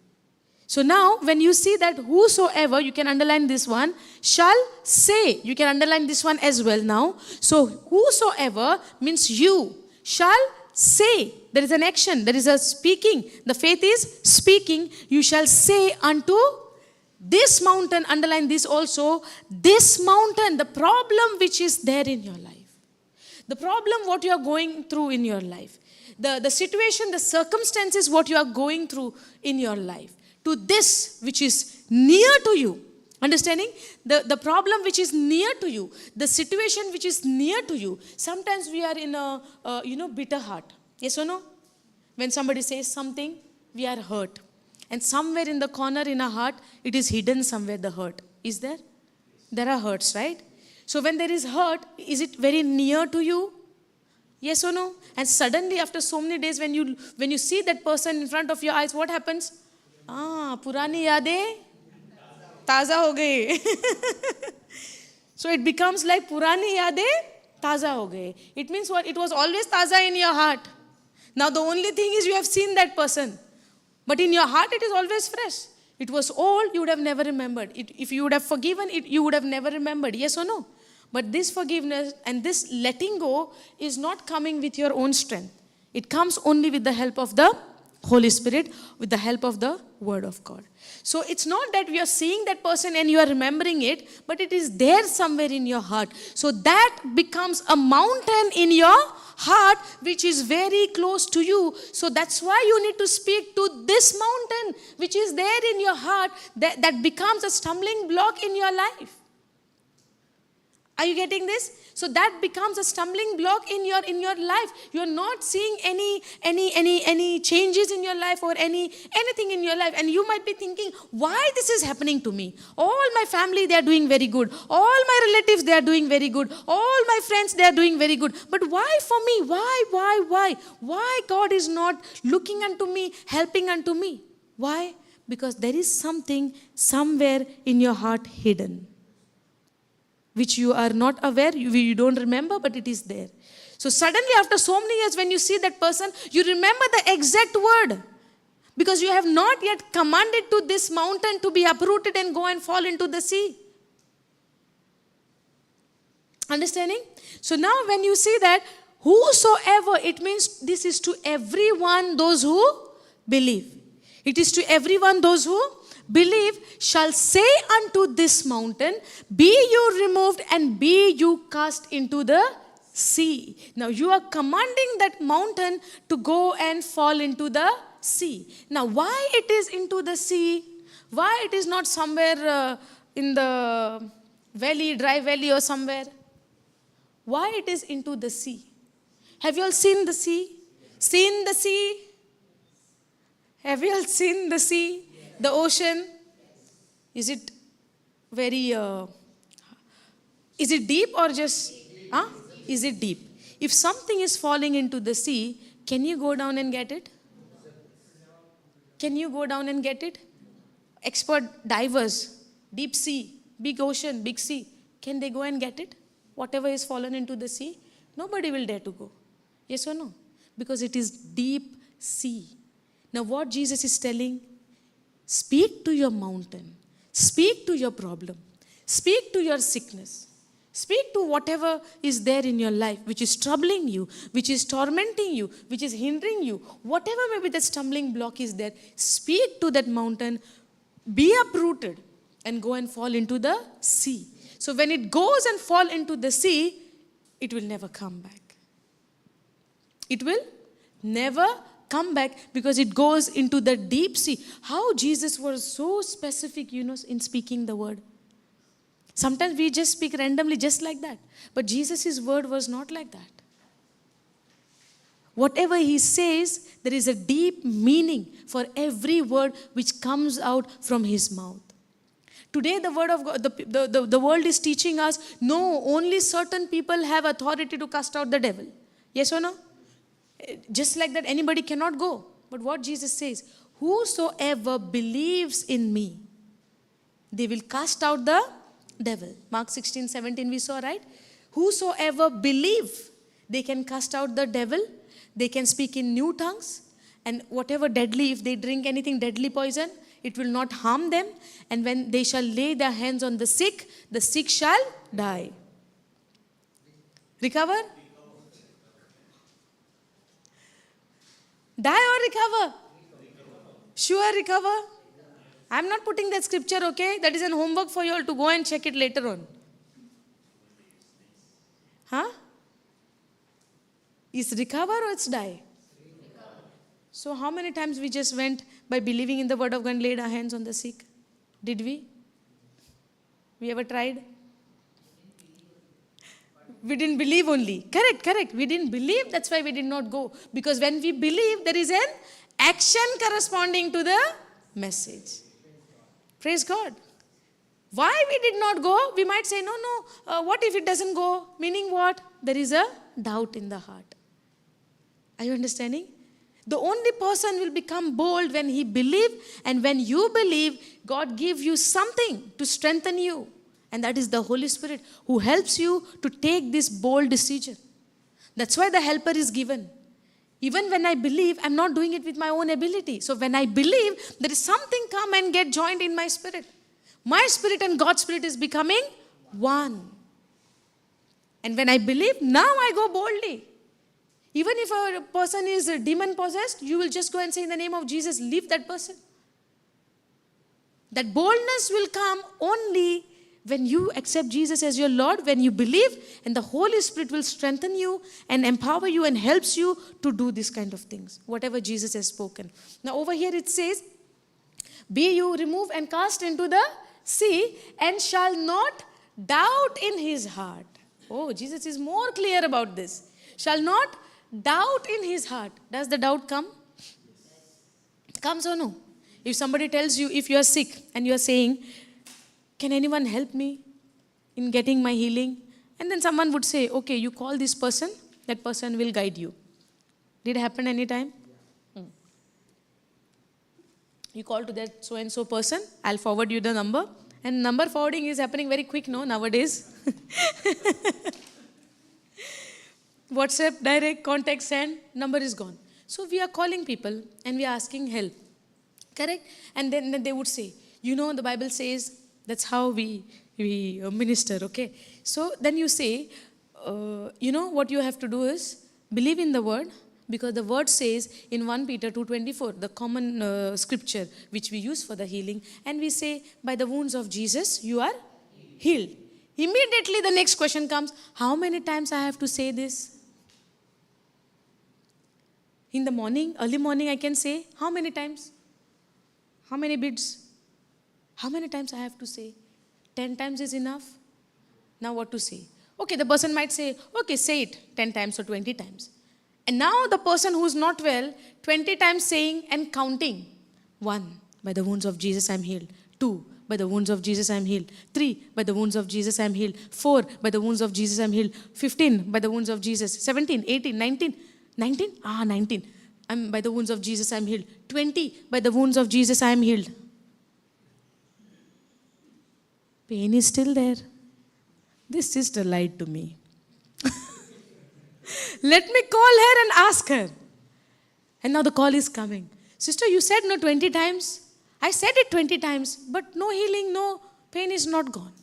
Speaker 1: So now, when you see that whosoever, you can underline this one, shall say. You can underline this one as well now. So, whosoever means you shall say. There is an action. There is a speaking. The faith is speaking. You shall say unto this mountain, underline this also, this mountain, the problem which is there in your life. The problem what you are going through in your life. The situation, the circumstances what you are going through in your life. To this which is near to you. Understanding? The problem which is near to you. The situation which is near to you. Sometimes we are in a bitter heart. Yes or no? When somebody says something, we are hurt. And somewhere in the corner in our heart, it is hidden somewhere, the hurt. Is there? There are hurts, right? So when there is hurt, is it very near to you? Yes or no? And suddenly after so many days, when you see that person in front of your eyes, what happens? पुरानी यादें ताज़ा हो गई. So it becomes like पुरानी यादें ताज़ा हो गई. It means what? It was always ताज़ा in your heart. Now the only thing is you have seen that person. But in your heart it is always fresh. It was old, you would have never remembered. If you would have forgiven it, you would have never remembered. Yes or no? But this forgiveness and this letting go is not coming with your own strength. It comes only with the help of the Holy Spirit, with the help of the Word of God. So it's not that we are seeing that person and you are remembering it, but it is there somewhere in your heart. So that becomes a mountain in your heart which is very close to you. So that's why you need to speak to this mountain which is there in your heart that becomes a stumbling block in your life. Are you getting this? So that becomes a stumbling block in your life. You're not seeing any changes in your life or anything in your life. And you might be thinking, why this is happening to me? All my family, they are doing very good. All my relatives, they are doing very good. All my friends, they are doing very good. But why for me? Why? Why God is not looking unto me, helping unto me? Why? Because there is something somewhere in your heart hidden, which you are not aware, you don't remember, but it is there. So suddenly after so many years, when you see that person, you remember the exact word. Because you have not yet commanded to this mountain to be uprooted and go and fall into the sea. Understanding? So now when you see that, whosoever, it means this is to everyone those who believe. It is to everyone those who believe shall say unto this mountain, be you removed and be you cast into the sea. Now you are commanding that mountain to go and fall into the sea. Now why it is into the sea? Why it is not somewhere in the valley, dry valley or somewhere? Why it is into the sea? Have you all seen the sea? Seen the sea? Have you all seen the sea? The ocean? Is it very, is it deep or just, is it deep? If something is falling into the sea, can you go down and get it? Can you go down and get it? Expert divers, deep sea, big ocean, big sea, can they go and get it? Whatever is fallen into the sea? Nobody will dare to go. Yes or no? Because it is deep sea. Now what Jesus is telling, speak to your mountain. Speak to your problem. Speak to your sickness. Speak to whatever is there in your life which is troubling you, which is tormenting you, which is hindering you. Whatever maybe the stumbling block is there, speak to that mountain, be uprooted and go and fall into the sea. So when it goes and fall into the sea, it will never come back. It will never come back because it goes into the deep sea. How Jesus was so specific, in speaking the word. Sometimes we just speak randomly just like that. But Jesus' word was not like that. Whatever he says, there is a deep meaning for every word which comes out from his mouth. Today the word of God, the world is teaching us, no, only certain people have authority to cast out the devil. Yes or no? Just like that, anybody cannot go. But what Jesus says, whosoever believes in me, they will cast out the devil. Mark 16:17 we saw, right? Whosoever believe, they can cast out the devil. They can speak in new tongues. And whatever deadly, if they drink anything deadly poison, it will not harm them. And when they shall lay their hands on the sick shall die. Recover? Die or recover? Sure, recover. I'm not putting that scripture, okay? That is an homework for you all to go and check it later on. Huh? Is recover or it's die? So how many times we just went by believing in the word of God and laid our hands on the sick? Did we? We ever tried? We didn't believe only. Correct. We didn't believe, that's why we did not go. Because when we believe, there is an action corresponding to the message. Praise God. Why we did not go? We might say, no, what if it doesn't go? Meaning what? There is a doubt in the heart. Are you understanding? The only person will become bold when he believes, and when you believe, God gives you something to strengthen you. And that is the Holy Spirit who helps you to take this bold decision. That's why the helper is given. Even when I believe, I'm not doing it with my own ability. So when I believe, there is something come and get joined in my spirit. My spirit and God's spirit is becoming one. And when I believe, now I go boldly. Even if a person is demon possessed, you will just go and say, in the name of Jesus, leave that person. That boldness will come only when you accept Jesus as your Lord, when you believe, and the Holy Spirit will strengthen you and empower you and helps you to do these kind of things, whatever Jesus has spoken. Now over here it says, be you removed and cast into the sea, and shall not doubt in his heart. Oh, Jesus is more clear about this. Shall not doubt in his heart. Does the doubt come? Comes or no? If somebody tells you, if you are sick and you are saying, can anyone help me in getting my healing? And then someone would say, okay, you call this person, that person will guide you. Did it happen any time? You call to that so-and-so person, I'll forward you the number. And number forwarding is happening very quick, no, nowadays. WhatsApp, direct, contact, send, number is gone. So we are calling people and we are asking help. Correct? And then they would say, you know, the Bible says, that's how we minister, okay? So then you say, you know, what you have to do is believe in the word, because the word says in 1 Peter 2:24, the common scripture which we use for the healing, and we say, by the wounds of Jesus, you are healed. Immediately the next question comes, how many times I have to say this? In the morning, early morning I can say, how many times? How many bids? How many times I have to say? 10 times is enough? Now what to say? Okay, the person might say, okay, say it 10 times or 20 times. And now the person who is not well, 20 times saying and counting. 1, by the wounds of Jesus I am healed. 2, by the wounds of Jesus I am healed. 3, by the wounds of Jesus I am healed. 4, by the wounds of Jesus I am healed. 15, by the wounds of Jesus. 17, 18, 19. 19? 19. By the wounds of Jesus I am healed. 20, by the wounds of Jesus I am healed. Pain is still there. This sister lied to me. Let me call her and ask her. And now the call is coming. Sister, you said no 20 times. I said it 20 times, but no healing, no pain is not gone.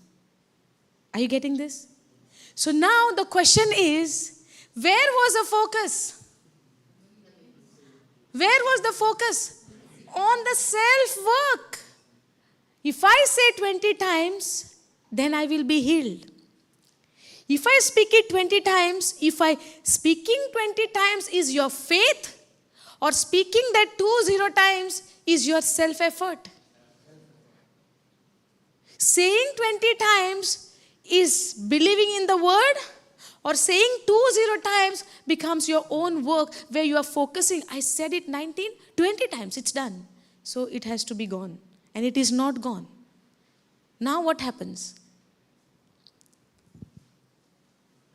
Speaker 1: Are you getting this? So now the question is, where was the focus? Where was the focus? On the self-work. If I say 20 times, then I will be healed. If I speak it 20 times, speaking 20 times is your faith, or speaking that 20 times is your self-effort. Saying 20 times is believing in the word, or saying 20 times becomes your own work where you are focusing. I said it 20 times, it's done. So it has to be gone. And it is not gone. Now what happens?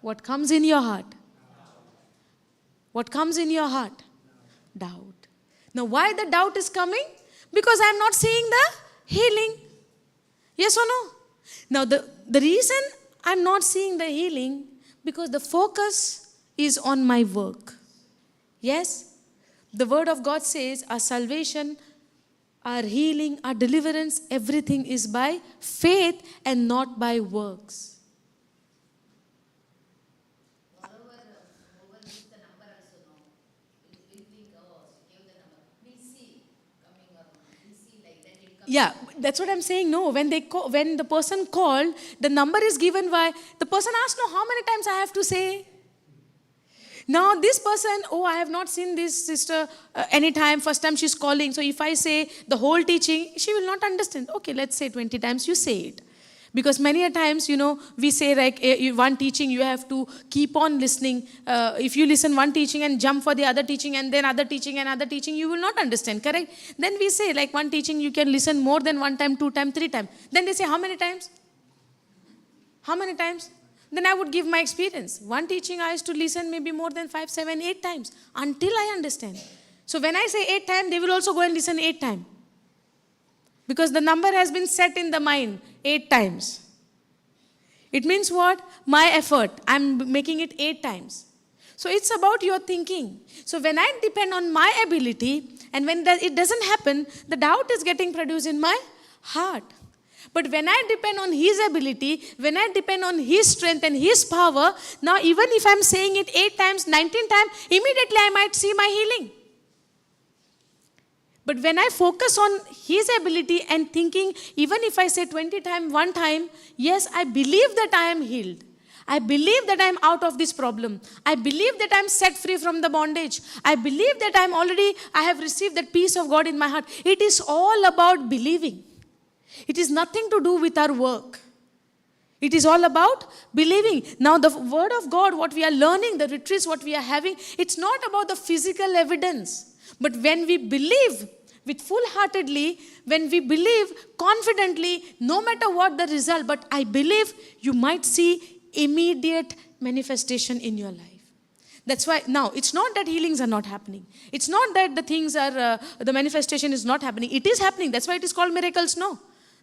Speaker 1: What comes in your heart? What comes in your heart? Doubt. Now why the doubt is coming? Because I am not seeing the healing. Yes or no? Now the reason I am not seeing the healing, because the focus is on my work. Yes? The word of God says our salvation, our healing, our deliverance, everything is by faith and not by works. Yeah, that's what I'm saying. No, when the person called, the number is given by, the person asked, no, how many times I have to say? Now this person, I have not seen this sister anytime, first time she's calling. So if I say the whole teaching, she will not understand. Okay, let's say 20 times, you say it. Because many a times, we say like one teaching, you have to keep on listening. If you listen one teaching and jump for the other teaching and then other teaching and other teaching, you will not understand, correct? Then we say like one teaching, you can listen more than 1 time, 2 time, 3 times. Then they say, how many times? How many times? Then I would give my experience. One teaching I used to listen maybe more than 5, 7, 8 times until I understand. So when I say 8 times, they will also go and listen 8 times. Because the number has been set in the mind 8 times. It means what? My effort. I'm making it 8 times. So it's about your thinking. So when I depend on my ability, and when it doesn't happen, the doubt is getting produced in my heart. But when I depend on His ability, when I depend on His strength and His power, now even if I'm saying it 8 times, 19 times, immediately I might see my healing. But when I focus on His ability and thinking, even if I say 20 times, 1 time, yes, I believe that I am healed. I believe that I am out of this problem. I believe that I am set free from the bondage. I believe that I have received that peace of God in my heart. It is all about believing. It is nothing to do with our work. It is all about believing. Now the word of God, what we are learning, the retreats, what we are having, it's not about the physical evidence. But when we believe with full-heartedly, when we believe confidently, no matter what the result, but I believe, you might see immediate manifestation in your life. That's why now it's not that healings are not happening. It's not that the manifestation is not happening. It is happening. That's why it is called miracles, no.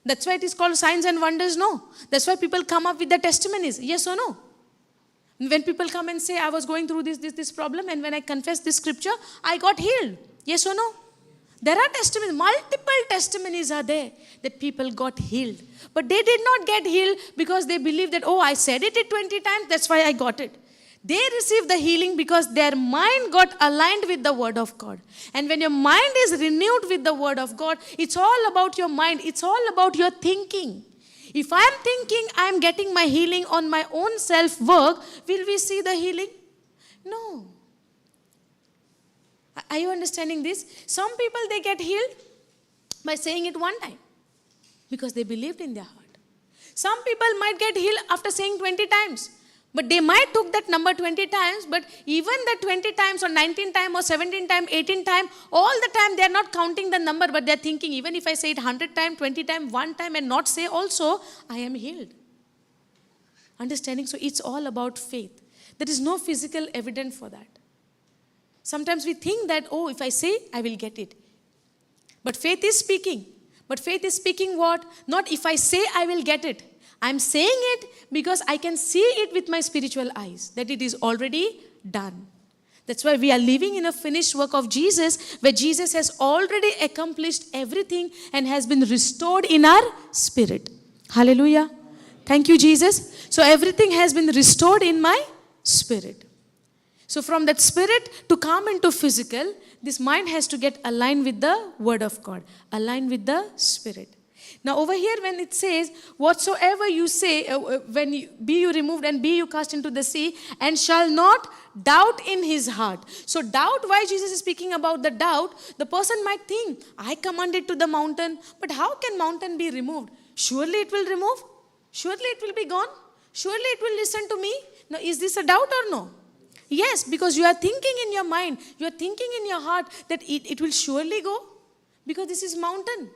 Speaker 1: That's why it is called signs and wonders, no. That's why people come up with the testimonies, yes or no. When people come and say, I was going through this problem, and when I confess this scripture, I got healed, yes or no. There are testimonies, multiple testimonies are there that people got healed. But they did not get healed because they believed that, I said it 20 times, that's why I got it. They received the healing because their mind got aligned with the word of God. And when your mind is renewed with the word of God, it's all about your mind. It's all about your thinking. If I'm thinking I'm getting my healing on my own self-work, will we see the healing? No. Are you understanding this? Some people, they get healed by saying it 1 time because they believed in their heart. Some people might get healed after saying 20 times. But they might took that number 20 times, but even that 20 times or 19 times or 17 times, 18 times, all the time they are not counting the number, but they are thinking, even if I say it 100 times, 20 times, 1 time, and not say also, I am healed. Understanding? So it's all about faith. There is no physical evidence for that. Sometimes we think that, if I say, I will get it. But faith is speaking. But faith is speaking what? Not if I say, I will get it. I'm saying it because I can see it with my spiritual eyes, that it is already done. That's why we are living in a finished work of Jesus, where Jesus has already accomplished everything and has been restored in our spirit. Hallelujah. Thank you, Jesus. So everything has been restored in my spirit. So from that spirit to come into physical, this mind has to get aligned with the word of God, aligned with the spirit. Now over here when it says, whatsoever you say, be you removed and be you cast into the sea, and shall not doubt in his heart. So doubt, why Jesus is speaking about the doubt, the person might think, I commanded to the mountain, but how can mountain be removed? Surely it will remove. Surely it will be gone. Surely it will listen to me. Now is this a doubt or no? Yes, because you are thinking in your mind, you are thinking in your heart that it will surely go, because this is mountain.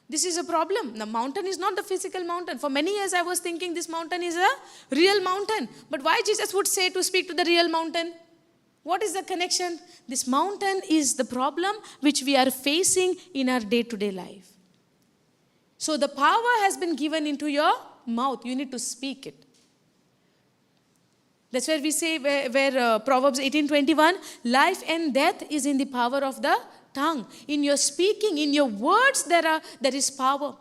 Speaker 1: This is a problem. The mountain is not the physical mountain. For many years I was thinking this mountain is a real mountain. But why Jesus would say to speak to the real mountain? What is the connection? This mountain is the problem which we are facing in our day-to-day life. So the power has been given into your mouth. You need to speak it. That's where we say, where Proverbs 18:21, life and death is in the power of the tongue. In your speaking, in your words, there is power.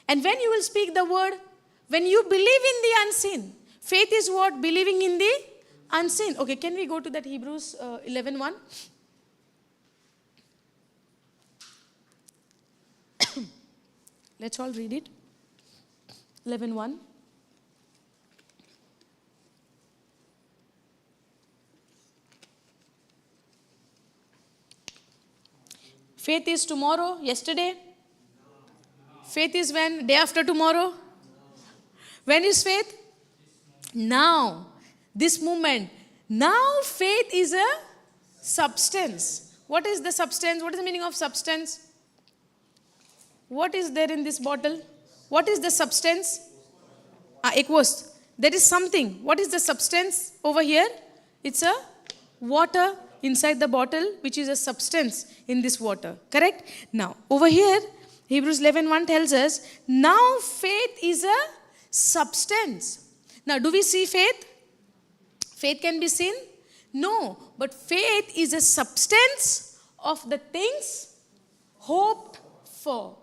Speaker 1: And when you will speak the word, when you believe in the unseen, faith is what? Believing in the unseen. Okay, can we go to that Hebrews 11:1? Let's all read it. 11:1. Faith is tomorrow, yesterday. Faith is when? Day after tomorrow. When is faith? Now. This moment. Now faith is a substance. What is the substance? What is the meaning of substance? What is there in this bottle? What is the substance? Aqueous. There is something. What is the substance over here? It's a water inside the bottle, which is a substance in this water. Correct? Now, over here, Hebrews 11:1 tells us, now faith is a substance. Now, do we see faith? Faith can be seen? No, but faith is a substance of the things hoped for.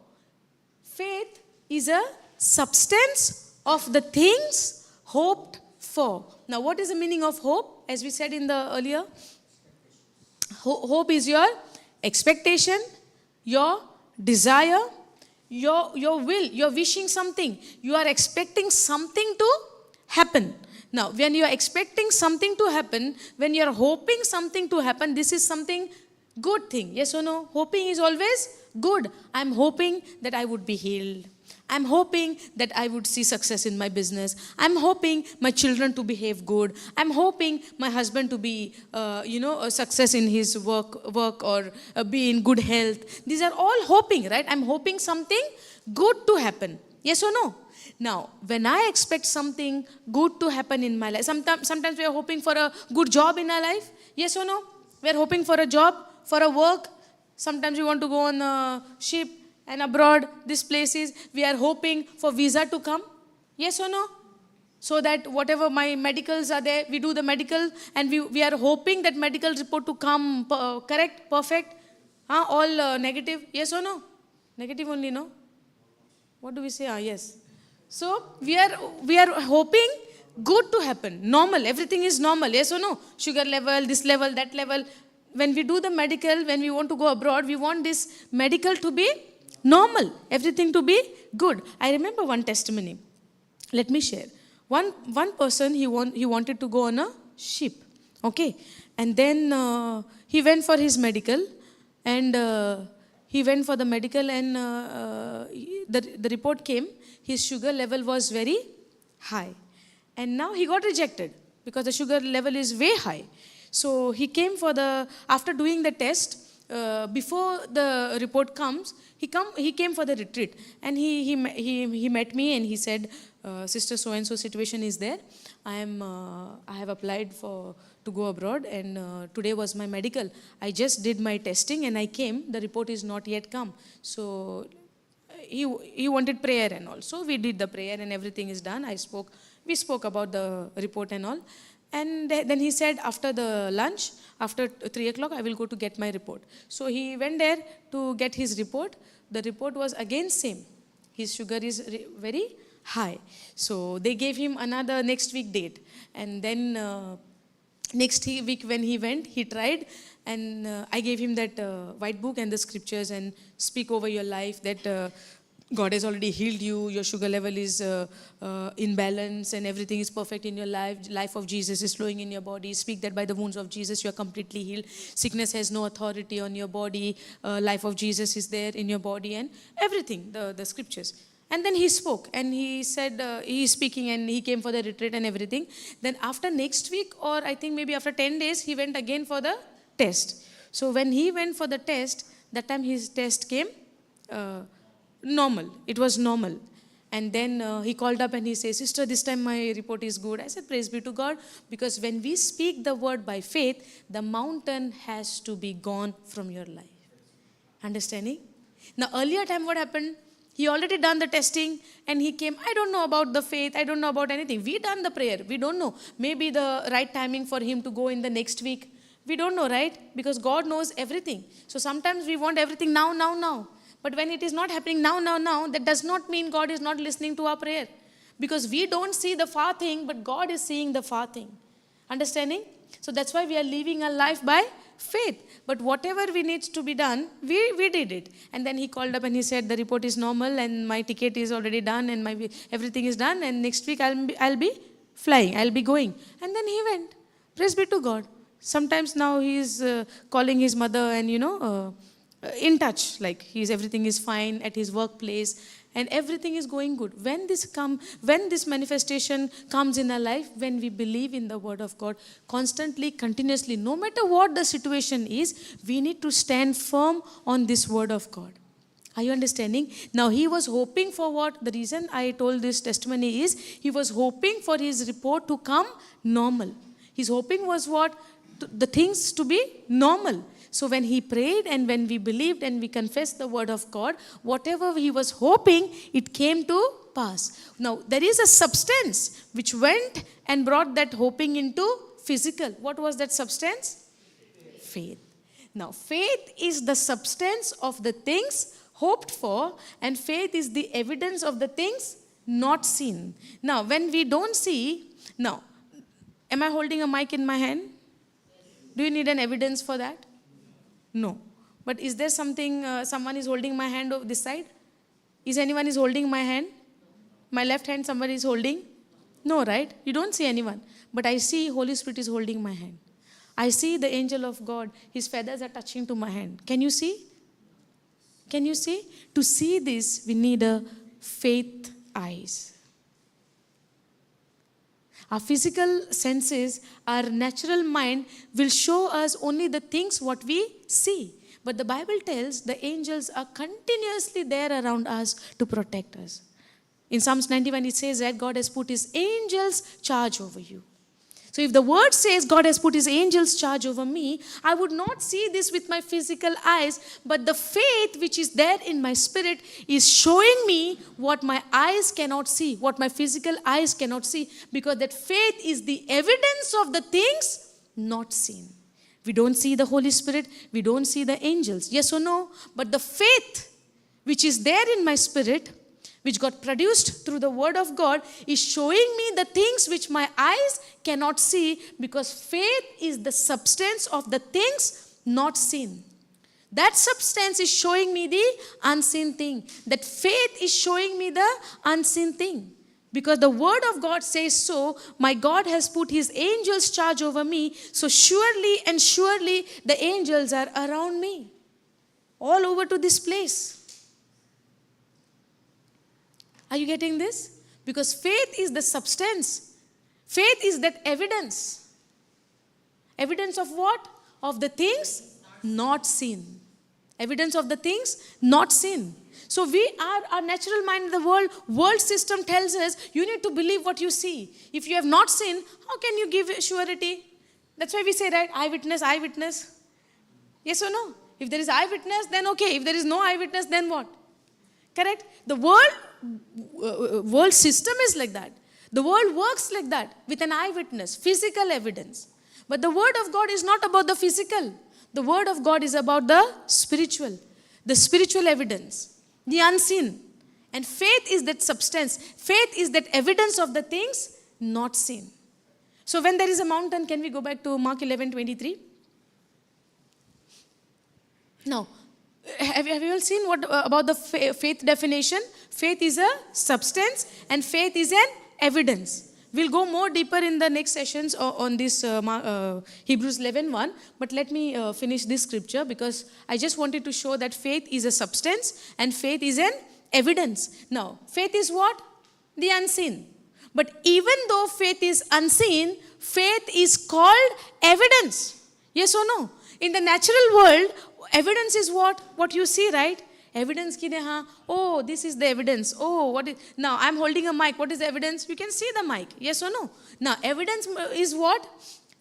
Speaker 1: Faith is a substance of the things hoped for. Now, what is the meaning of hope? As we said in the earlier, hope is your expectation, your desire, your will. You're wishing something. You are expecting something to happen. Now, when you are expecting something to happen, when you are hoping something to happen, this is something good thing. Yes or no? Hoping is always good. I'm hoping that I would be healed. I'm hoping that I would see success in my business. I'm hoping my children to behave good. I'm hoping my husband to be, a success in his work or be in good health. These are all hoping, right? I'm hoping something good to happen. Yes or no? Now, when I expect something good to happen in my life, sometimes we are hoping for a good job in our life. Yes or no? We are hoping for a job, for a work. Sometimes we want to go on a ship and abroad, these places. We are hoping for visa to come. Yes or no? So that whatever my medicals are there, we do the medical and we are hoping that medical report to come correct, perfect, all negative. Yes or no? Negative only, no? What do we say? Yes. So we are hoping good to happen. Normal. Everything is normal. Yes or no? Sugar level, this level, that level. When we do the medical, when we want to go abroad, we want this medical to be normal. Everything to be good. I remember one testimony. Let me share. One person, he wanted to go on a ship. Okay. And then he went for his medical and he went for the medical and the report came. His sugar level was very high. And now he got rejected because the sugar level is way high. So he came after doing the test, before the report comes, he came for the retreat. And he met me and he said, Sister so-and-so situation is there. I have applied to go abroad and today was my medical. I just did my testing and I came. The report is not yet come. So he wanted prayer and all. So we did the prayer and everything is done. We spoke about the report and all. And then he said after the lunch, after 3 o'clock, I will go to get my report. So he went there to get his report. The report was again same. His sugar is very high. So they gave him another next week date. And then next week when he went, he tried. And I gave him that white book and the scriptures and speak over your life that God has already healed you, your sugar level is in balance and everything is perfect in your life. Life of Jesus is flowing in your body. Speak that by the wounds of Jesus you are completely healed. Sickness has no authority on your body. Life of Jesus is there in your body and everything, the scriptures. And then he spoke and he said, he is speaking and he came for the retreat and everything. Then after next week or I think maybe after 10 days, he went again for the test. So when he went for the test, that time his test came normal. It was normal. And then he called up and he says, Sister, this time my report is good. I said, praise be to God. Because when we speak the word by faith, the mountain has to be gone from your life. Understanding? Now earlier time what happened? He already done the testing and he came. I don't know about the faith. I don't know about anything. We done the prayer. We don't know. Maybe the right timing for him to go in the next week. We don't know, right? Because God knows everything. So sometimes we want everything now. But when it is not happening now, that does not mean God is not listening to our prayer. Because we don't see the far thing, but God is seeing the far thing. Understanding? So that's why we are living our life by faith. But whatever we need to be done, we did it. And then he called up and he said, the report is normal and my ticket is already done and everything is done. And next week I'll be flying, I'll be going. And then he went. Praise be to God. Sometimes now he is calling his mother and in touch, like everything is fine at his workplace and everything is going good. When this manifestation comes in our life, when we believe in the word of God constantly, continuously, no matter what the situation is, we need to stand firm on this word of God. Are you understanding? Now he was hoping for what? The reason I told this testimony is he was hoping for his report to come normal. His hoping was what? The things to be normal. So when he prayed and when we believed and we confessed the word of God, whatever he was hoping, it came to pass. Now there is a substance which went and brought that hoping into physical. What was that substance? Faith. Now, faith is the substance of the things hoped for, and faith is the evidence of the things not seen. Now, when we don't see, now, am I holding a mic in my hand? Do you need an evidence for that? No. But is there something, someone is holding my hand over this side? Is anyone is holding my hand? My left hand somebody is holding? No, right? You don't see anyone. But I see Holy Spirit is holding my hand. I see the angel of God. His feathers are touching to my hand. Can you see? Can you see? To see this, we need a faith eyes. Our physical senses, our natural mind will show us only the things what we see. But the Bible tells the angels are continuously there around us to protect us. In Psalms 91 it says that God has put his angels charge over you. So if the word says God has put his angels charge over me, I would not see this with my physical eyes, but the faith which is there in my spirit is showing me what my eyes cannot see, what my physical eyes cannot see, because that faith is the evidence of the things not seen. We don't see the Holy Spirit, we don't see the angels, yes or no? But the faith which is there in my spirit, which got produced through the word of God, is showing me the things which my eyes cannot see, because faith is the substance of the things not seen. That substance is showing me the unseen thing. That faith is showing me the unseen thing. Because the word of God says so, my God has put his angels charge over me, so surely and surely the angels are around me, all over to this place. Are you getting this? Because faith is the substance. Faith is that evidence. Evidence of what? Of the things not seen. Evidence of the things not seen. So we are, our natural mind in the world system tells us you need to believe what you see. If you have not seen, how can you give surety? That's why we say, right, eyewitness, eyewitness. Yes or no? If there is eyewitness, then okay. If there is no eyewitness, then what? Correct? The world system is like that. The world works like that, with an eyewitness, physical evidence. But the word of God is not about the physical. The word of God is about the spiritual evidence, the unseen. And faith is that substance. Faith is that evidence of the things not seen. So when there is a mountain, can we go back to Mark 11:23? Now, have you all seen what about the faith definition? Faith is a substance and faith is an evidence. We'll go more deeper in the next sessions on this Hebrews 11:1. But let me finish this scripture, because I just wanted to show that faith is a substance and faith is an evidence. Now, faith is what? The unseen. But even though faith is unseen, faith is called evidence. Yes or no? In the natural world, evidence is what? What you see, right? Evidence ki haan, oh, this is the evidence. Oh, what is, now I'm holding a mic. What is the evidence? You can see the mic. Yes or no? Now, evidence is what?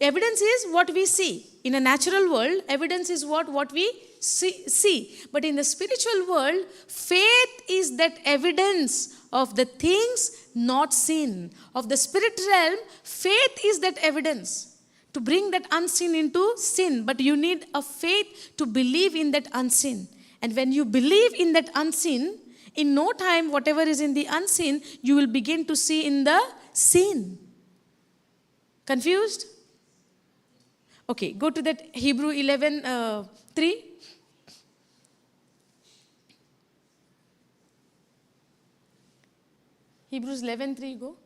Speaker 1: Evidence is what we see. In a natural world, evidence is what we see. But in the spiritual world, faith is that evidence of the things not seen. Of the spirit realm, faith is that evidence to bring that unseen into sin. But you need a faith to believe in that unseen. And when you believe in that unseen, in no time, whatever is in the unseen, you will begin to see in the seen. Confused? Okay, go to that Hebrew 11:3. Hebrews 11:3, go.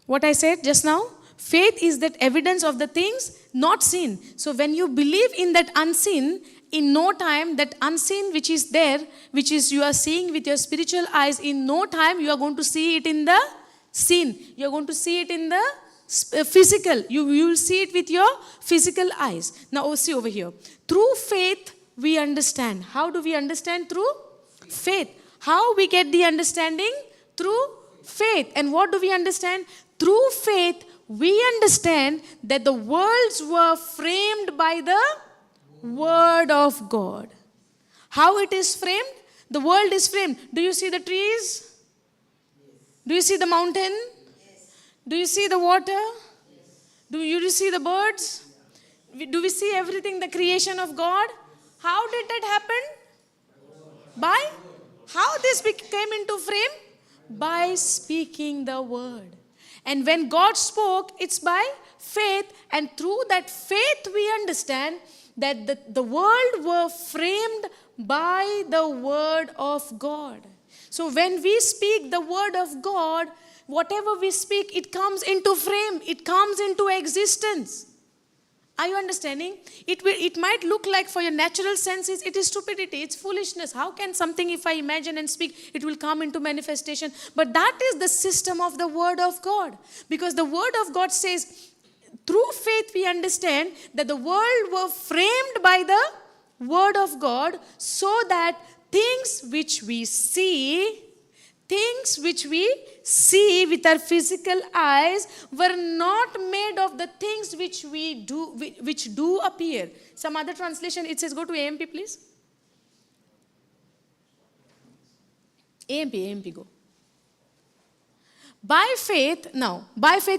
Speaker 1: What I said just now? Faith is that evidence of the things not seen. So when you believe in that unseen, in no time, that unseen which is there, which is you are seeing with your spiritual eyes, in no time you are going to see it in the seen. You are going to see it in the physical. You will see it with your physical eyes. Now see over here. Through faith we understand. How do we understand? Through faith. How we get the understanding? Through faith. And what do we understand? Through faith we understand that the worlds were framed by the word of God. How it is framed? The world is framed. Do you see the trees? Do you see the mountain? Do you see the water? Do you see the birds? Do we see everything, the creation of God? How did that happen? By? How this came into frame? By speaking the word. And when God spoke, it's by faith. And through that faith, we understand that the world were framed by the word of God. So when we speak the word of God, whatever we speak, it comes into frame. It comes into existence. Are you understanding? It might look like for your natural senses, it is stupidity, it's foolishness. How can something, if I imagine and speak, it will come into manifestation? But that is the system of the word of God. Because the word of God says, through faith we understand that the world were framed by the word of God, so that things which we see with our physical eyes were not made of the things which do appear. Some other translation, it says, go to AMP please. AMP go. By faith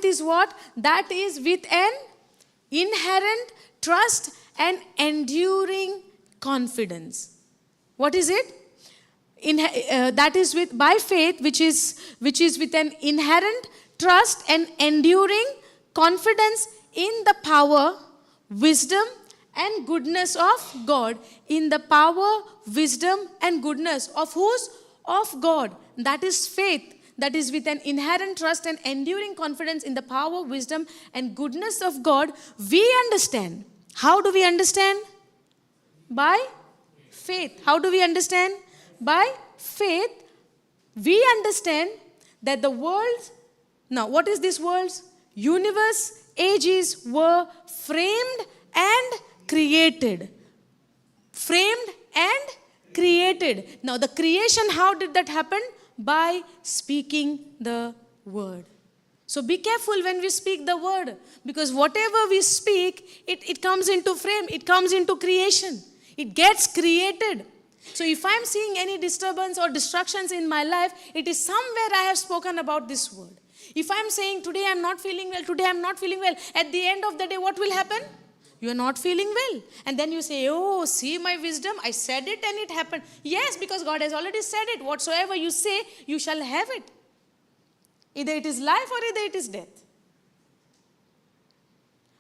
Speaker 1: is what? That is with an inherent trust and enduring confidence. What is it? That is by faith, which is with an inherent trust and enduring confidence in the power, wisdom, and goodness of God. In the power, wisdom, and goodness of whose? Of God. That is faith. That is with an inherent trust and enduring confidence in the power, wisdom, and goodness of God. We understand. How do we understand? By faith. How do we understand? By faith, we understand that the world, now what is this world? Universe, ages were framed and created. Framed and created. Now the creation, how did that happen? By speaking the word. So be careful when we speak the word, because whatever we speak, it comes into frame, it comes into creation. It gets created. So if I'm seeing any disturbance or distractions in my life, it is somewhere I have spoken about this word. If I'm saying today I'm not feeling well, at the end of the day what will happen? You are not feeling well. And then you say, oh, see my wisdom, I said it and it happened. Yes, because God has already said it. Whatsoever you say, you shall have it. Either it is life or either it is death.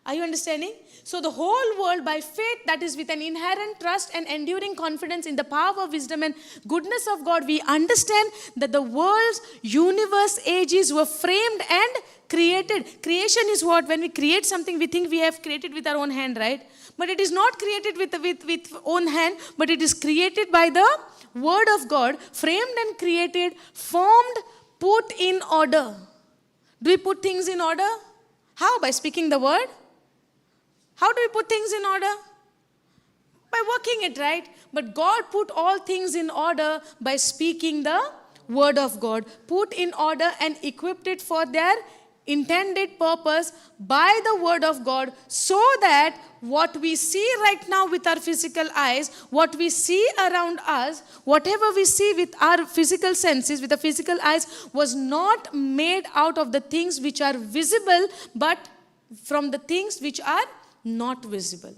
Speaker 1: Are you understanding? So the whole world by faith, that is with an inherent trust and enduring confidence in the power, wisdom, and goodness of God, we understand that the world's universe, ages were framed and created. Creation is what? When we create something, we think we have created with our own hand, right? But it is not created with own hand, but it is created by the word of God, framed and created, formed, put in order. Do we put things in order? How? By speaking the word. How do we put things in order? By working it, right? But God put all things in order by speaking the word of God. Put in order and equipped it for their intended purpose by the word of God, so that what we see right now with our physical eyes, what we see around us, whatever we see with our physical senses, with the physical eyes, was not made out of the things which are visible, but from the things which are not visible.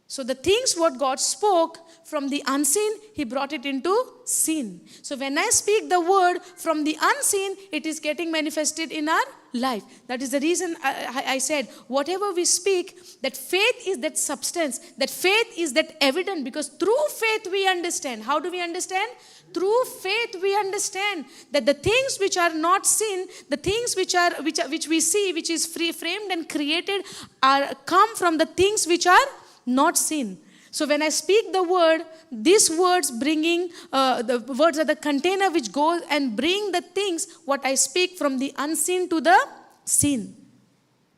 Speaker 1: So the things what God spoke from the unseen, He brought it into seen. So when I speak the word from the unseen, it is getting manifested in our life. That is the reason I said, whatever we speak, that faith is that substance, that faith is that evidence, because through faith we understand. How do we understand? Through faith we understand that the things which are not seen, the things which we see, which is framed and created, come from the things which are not seen. So when I speak the word, these words the words are the container which goes and bring the things what I speak from the unseen to the seen.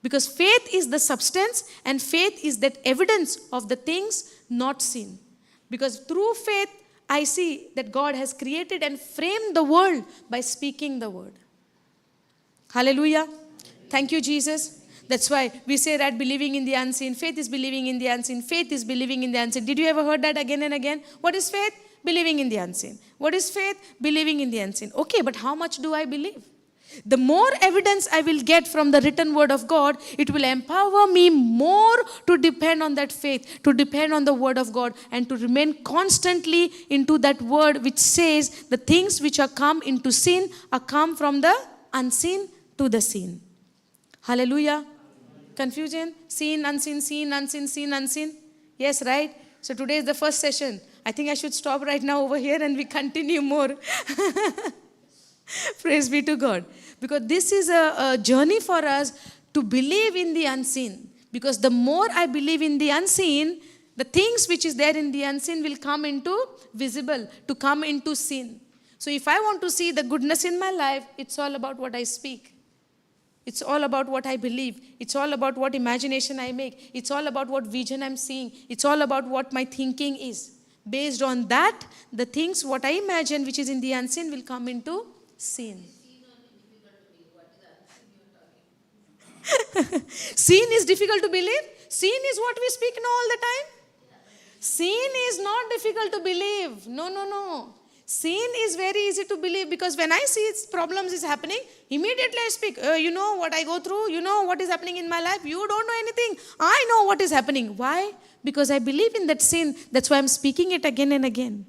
Speaker 1: Because faith is the substance and faith is that evidence of the things not seen. Because through faith, I see that God has created and framed the world by speaking the word. Hallelujah. Thank you, Jesus. That's why we say that believing in the unseen. Faith is believing in the unseen. Faith is believing in the unseen. Did you ever heard that again and again? What is faith? Believing in the unseen. What is faith? Believing in the unseen. Okay, but how much do I believe? The more evidence I will get from the written word of God, it will empower me more to depend on that faith, to depend on the word of God, and to remain constantly into that word which says the things which are come into sin are come from the unseen to the seen. Hallelujah. Confusion? Seen, unseen, seen, unseen, seen, unseen. Yes, right? So today is the first session. I think I should stop right now over here and we continue more. Praise be to God. Because this is a journey for us to believe in the unseen. Because the more I believe in the unseen, the things which is there in the unseen will come into visible, to come into sin. So if I want to see the goodness in my life, it's all about what I speak. It's all about what I believe. It's all about what imagination I make. It's all about what vision I'm seeing. It's all about what my thinking is. Based on that, the things what I imagine which is in the unseen will come into sin. Sin is difficult to believe. Sin is what we speak now all the time. Sin is not difficult to believe. No. Sin is very easy to believe because when I see problems is happening, immediately I speak. You know what I go through? You know what is happening in my life? You don't know anything. I know what is happening. Why? Because I believe in that sin. That's why I'm speaking it again and again.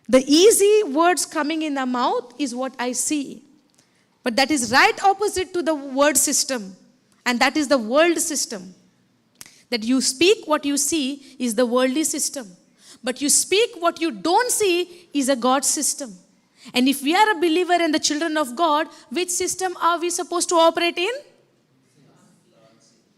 Speaker 1: The easy words coming in the mouth is what I see. But that is right opposite to the word system. And that is the world system. That you speak what you see is the worldly system. But you speak what you don't see is a God system. And if we are a believer and the children of God, which system are we supposed to operate in?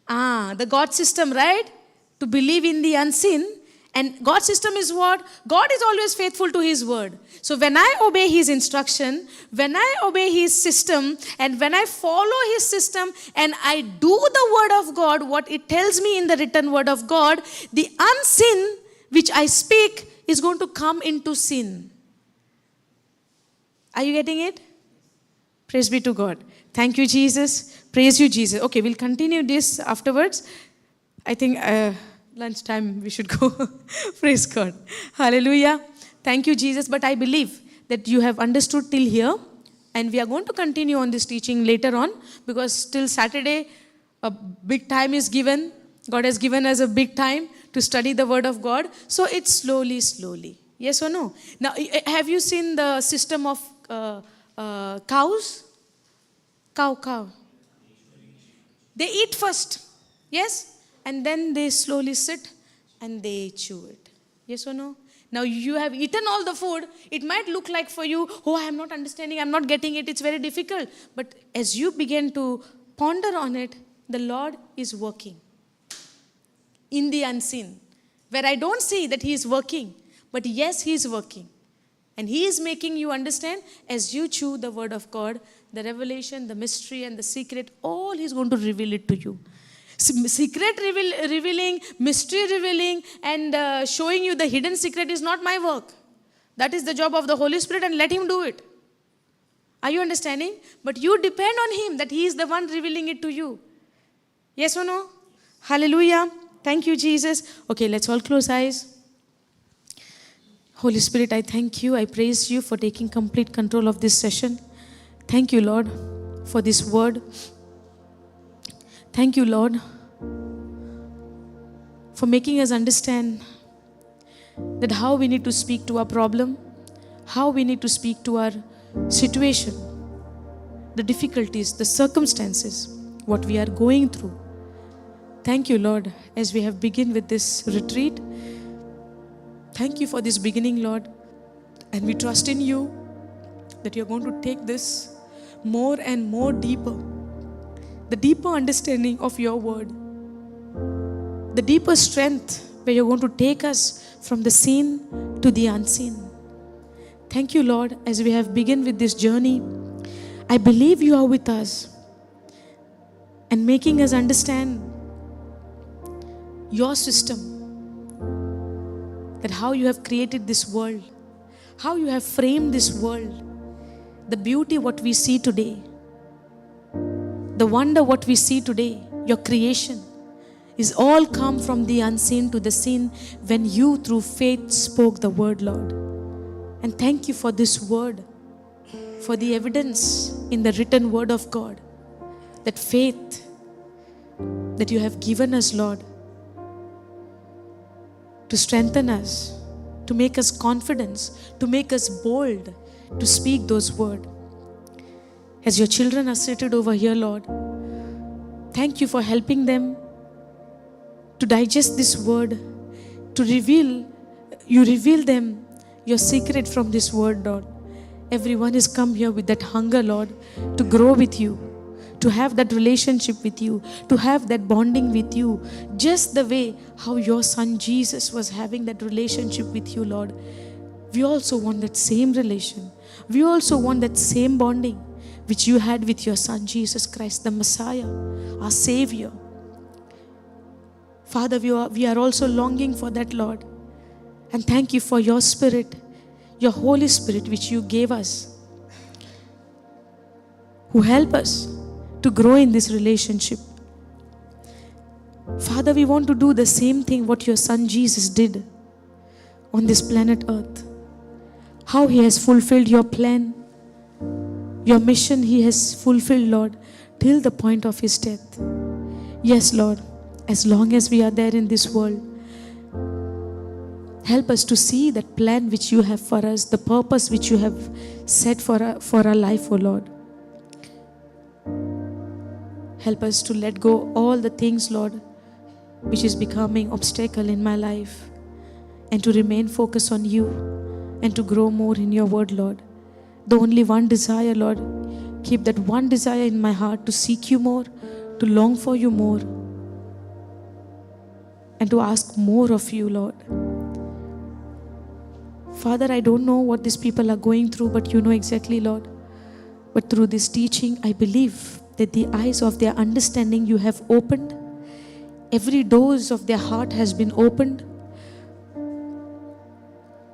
Speaker 1: The God system, right? To believe in the unseen. And God's system is what? God is always faithful to His word. So when I obey His instruction, when I obey His system, and when I follow His system, and I do the word of God, what it tells me in the written word of God, the unseen which I speak is going to come into sin. Are you getting it? Praise be to God. Thank you, Jesus. Praise you, Jesus. Okay, we'll continue this afterwards. I think lunchtime we should go. Praise God. Hallelujah. Thank you, Jesus. But I believe that you have understood till here. And we are going to continue on this teaching later on. Because till Saturday, a big time is given. God has given us a big time to study the word of God. So it's slowly. Yes or no? Now, have you seen the system of cows? Cow. They eat first. Yes? And then they slowly sit and they chew it. Yes or no? Now you have eaten all the food. It might look like for you, I am not understanding, I'm not getting it, it's very difficult. But as you begin to ponder on it, the Lord is working. In the unseen. Where I don't see that He is working. But yes, He is working. And He is making you understand as you chew the word of God, the revelation, the mystery and the secret, all He's going to reveal it to you. Secret revealing, mystery revealing, and showing you the hidden secret is not my work. That is the job of the Holy Spirit, and let Him do it. Are you understanding? But you depend on Him, that He is the one revealing it to you. Yes or no? Hallelujah. Thank you, Jesus. Okay, let's all close eyes. Holy Spirit, I thank you. I praise you for taking complete control of this session. Thank you, Lord, for this word. Thank you, Lord, for making us understand that how we need to speak to our problem, how we need to speak to our situation, the difficulties, the circumstances, what we are going through. Thank you, Lord, as we have begun with this retreat. Thank you for this beginning, Lord. And we trust in you that you're going to take this more and more deeper. The deeper understanding of your word. The deeper strength where you're going to take us from the seen to the unseen. Thank you, Lord, as we have begun with this journey. I believe you are with us and making us understand your system, that how you have created this world, how you have framed this world, the beauty what we see today, the wonder what we see today, your creation is all come from the unseen to the seen when you through faith spoke the word, Lord. And thank you for this word, for the evidence in the written word of God. That faith that you have given us, Lord, to strengthen us, to make us confidence, to make us bold, to speak those words. As your children are seated over here, Lord, thank you for helping them to digest this word, to reveal them your secret from this word, Lord. Everyone has come here with that hunger, Lord, to grow with you, to have that relationship with you, to have that bonding with you, just the way how your son Jesus was having that relationship with you, Lord. We also want that same relation. We also want that same bonding which you had with your son Jesus Christ, the Messiah, our Savior. Father, we are also longing for that, Lord. And thank you for your Spirit, your Holy Spirit, which you gave us, who help us to grow in this relationship. Father, we want to do the same thing what your son Jesus did on this planet Earth. How he has fulfilled your plan, your mission he has fulfilled, Lord, till the point of his death. Yes, Lord, as long as we are there in this world, help us to see that plan which you have for us, the purpose which you have set for our life, O Lord. Help us to let go all the things, Lord, which is becoming obstacle in my life, and to remain focused on you and to grow more in your word, Lord. The only one desire, Lord, keep that one desire in my heart to seek you more, to long for you more, and to ask more of you, Lord. Father, I don't know what these people are going through, but you know exactly, Lord. But through this teaching, I believe that the eyes of their understanding you have opened. Every doors of their heart has been opened.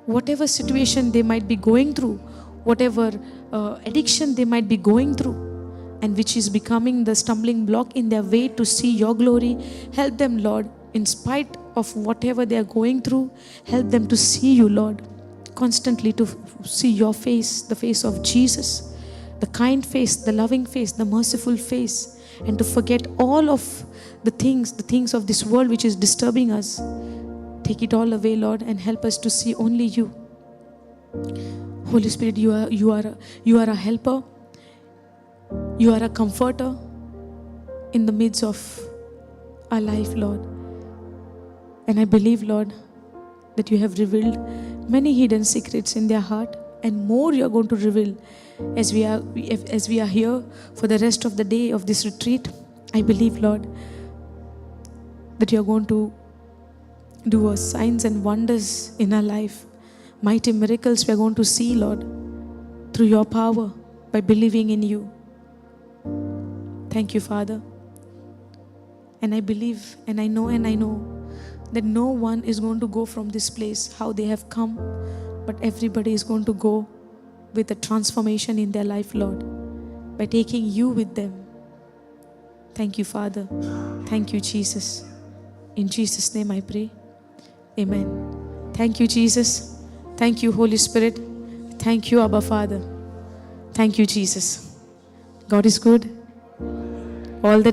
Speaker 1: Whatever situation they might be going through, whatever addiction they might be going through, and which is becoming the stumbling block in their way to see your glory, help them, Lord, in spite of whatever they are going through. Help them to see you, Lord, constantly, to see your face, the face of Jesus, the kind face, the loving face, the merciful face, and to forget all of the things of this world which is disturbing us. Take it all away, Lord, and help us to see only you. Holy Spirit, you are a helper. You are a comforter in the midst of our life, Lord. And I believe, Lord, that you have revealed many hidden secrets in their heart, and more you are going to reveal as we are here for the rest of the day of this retreat. I believe, Lord, that you are going to do signs and wonders in our life. Mighty miracles we are going to see, Lord, through your power, by believing in you. Thank you, Father. And I believe, and I know that no one is going to go from this place how they have come, but everybody is going to go with a transformation in their life, Lord, by taking you with them. Thank you, Father. Thank you, Jesus. In Jesus' name I pray. Amen. Thank you, Jesus. Thank you, Holy Spirit. Thank you, Abba Father. Thank you, Jesus. God is good all the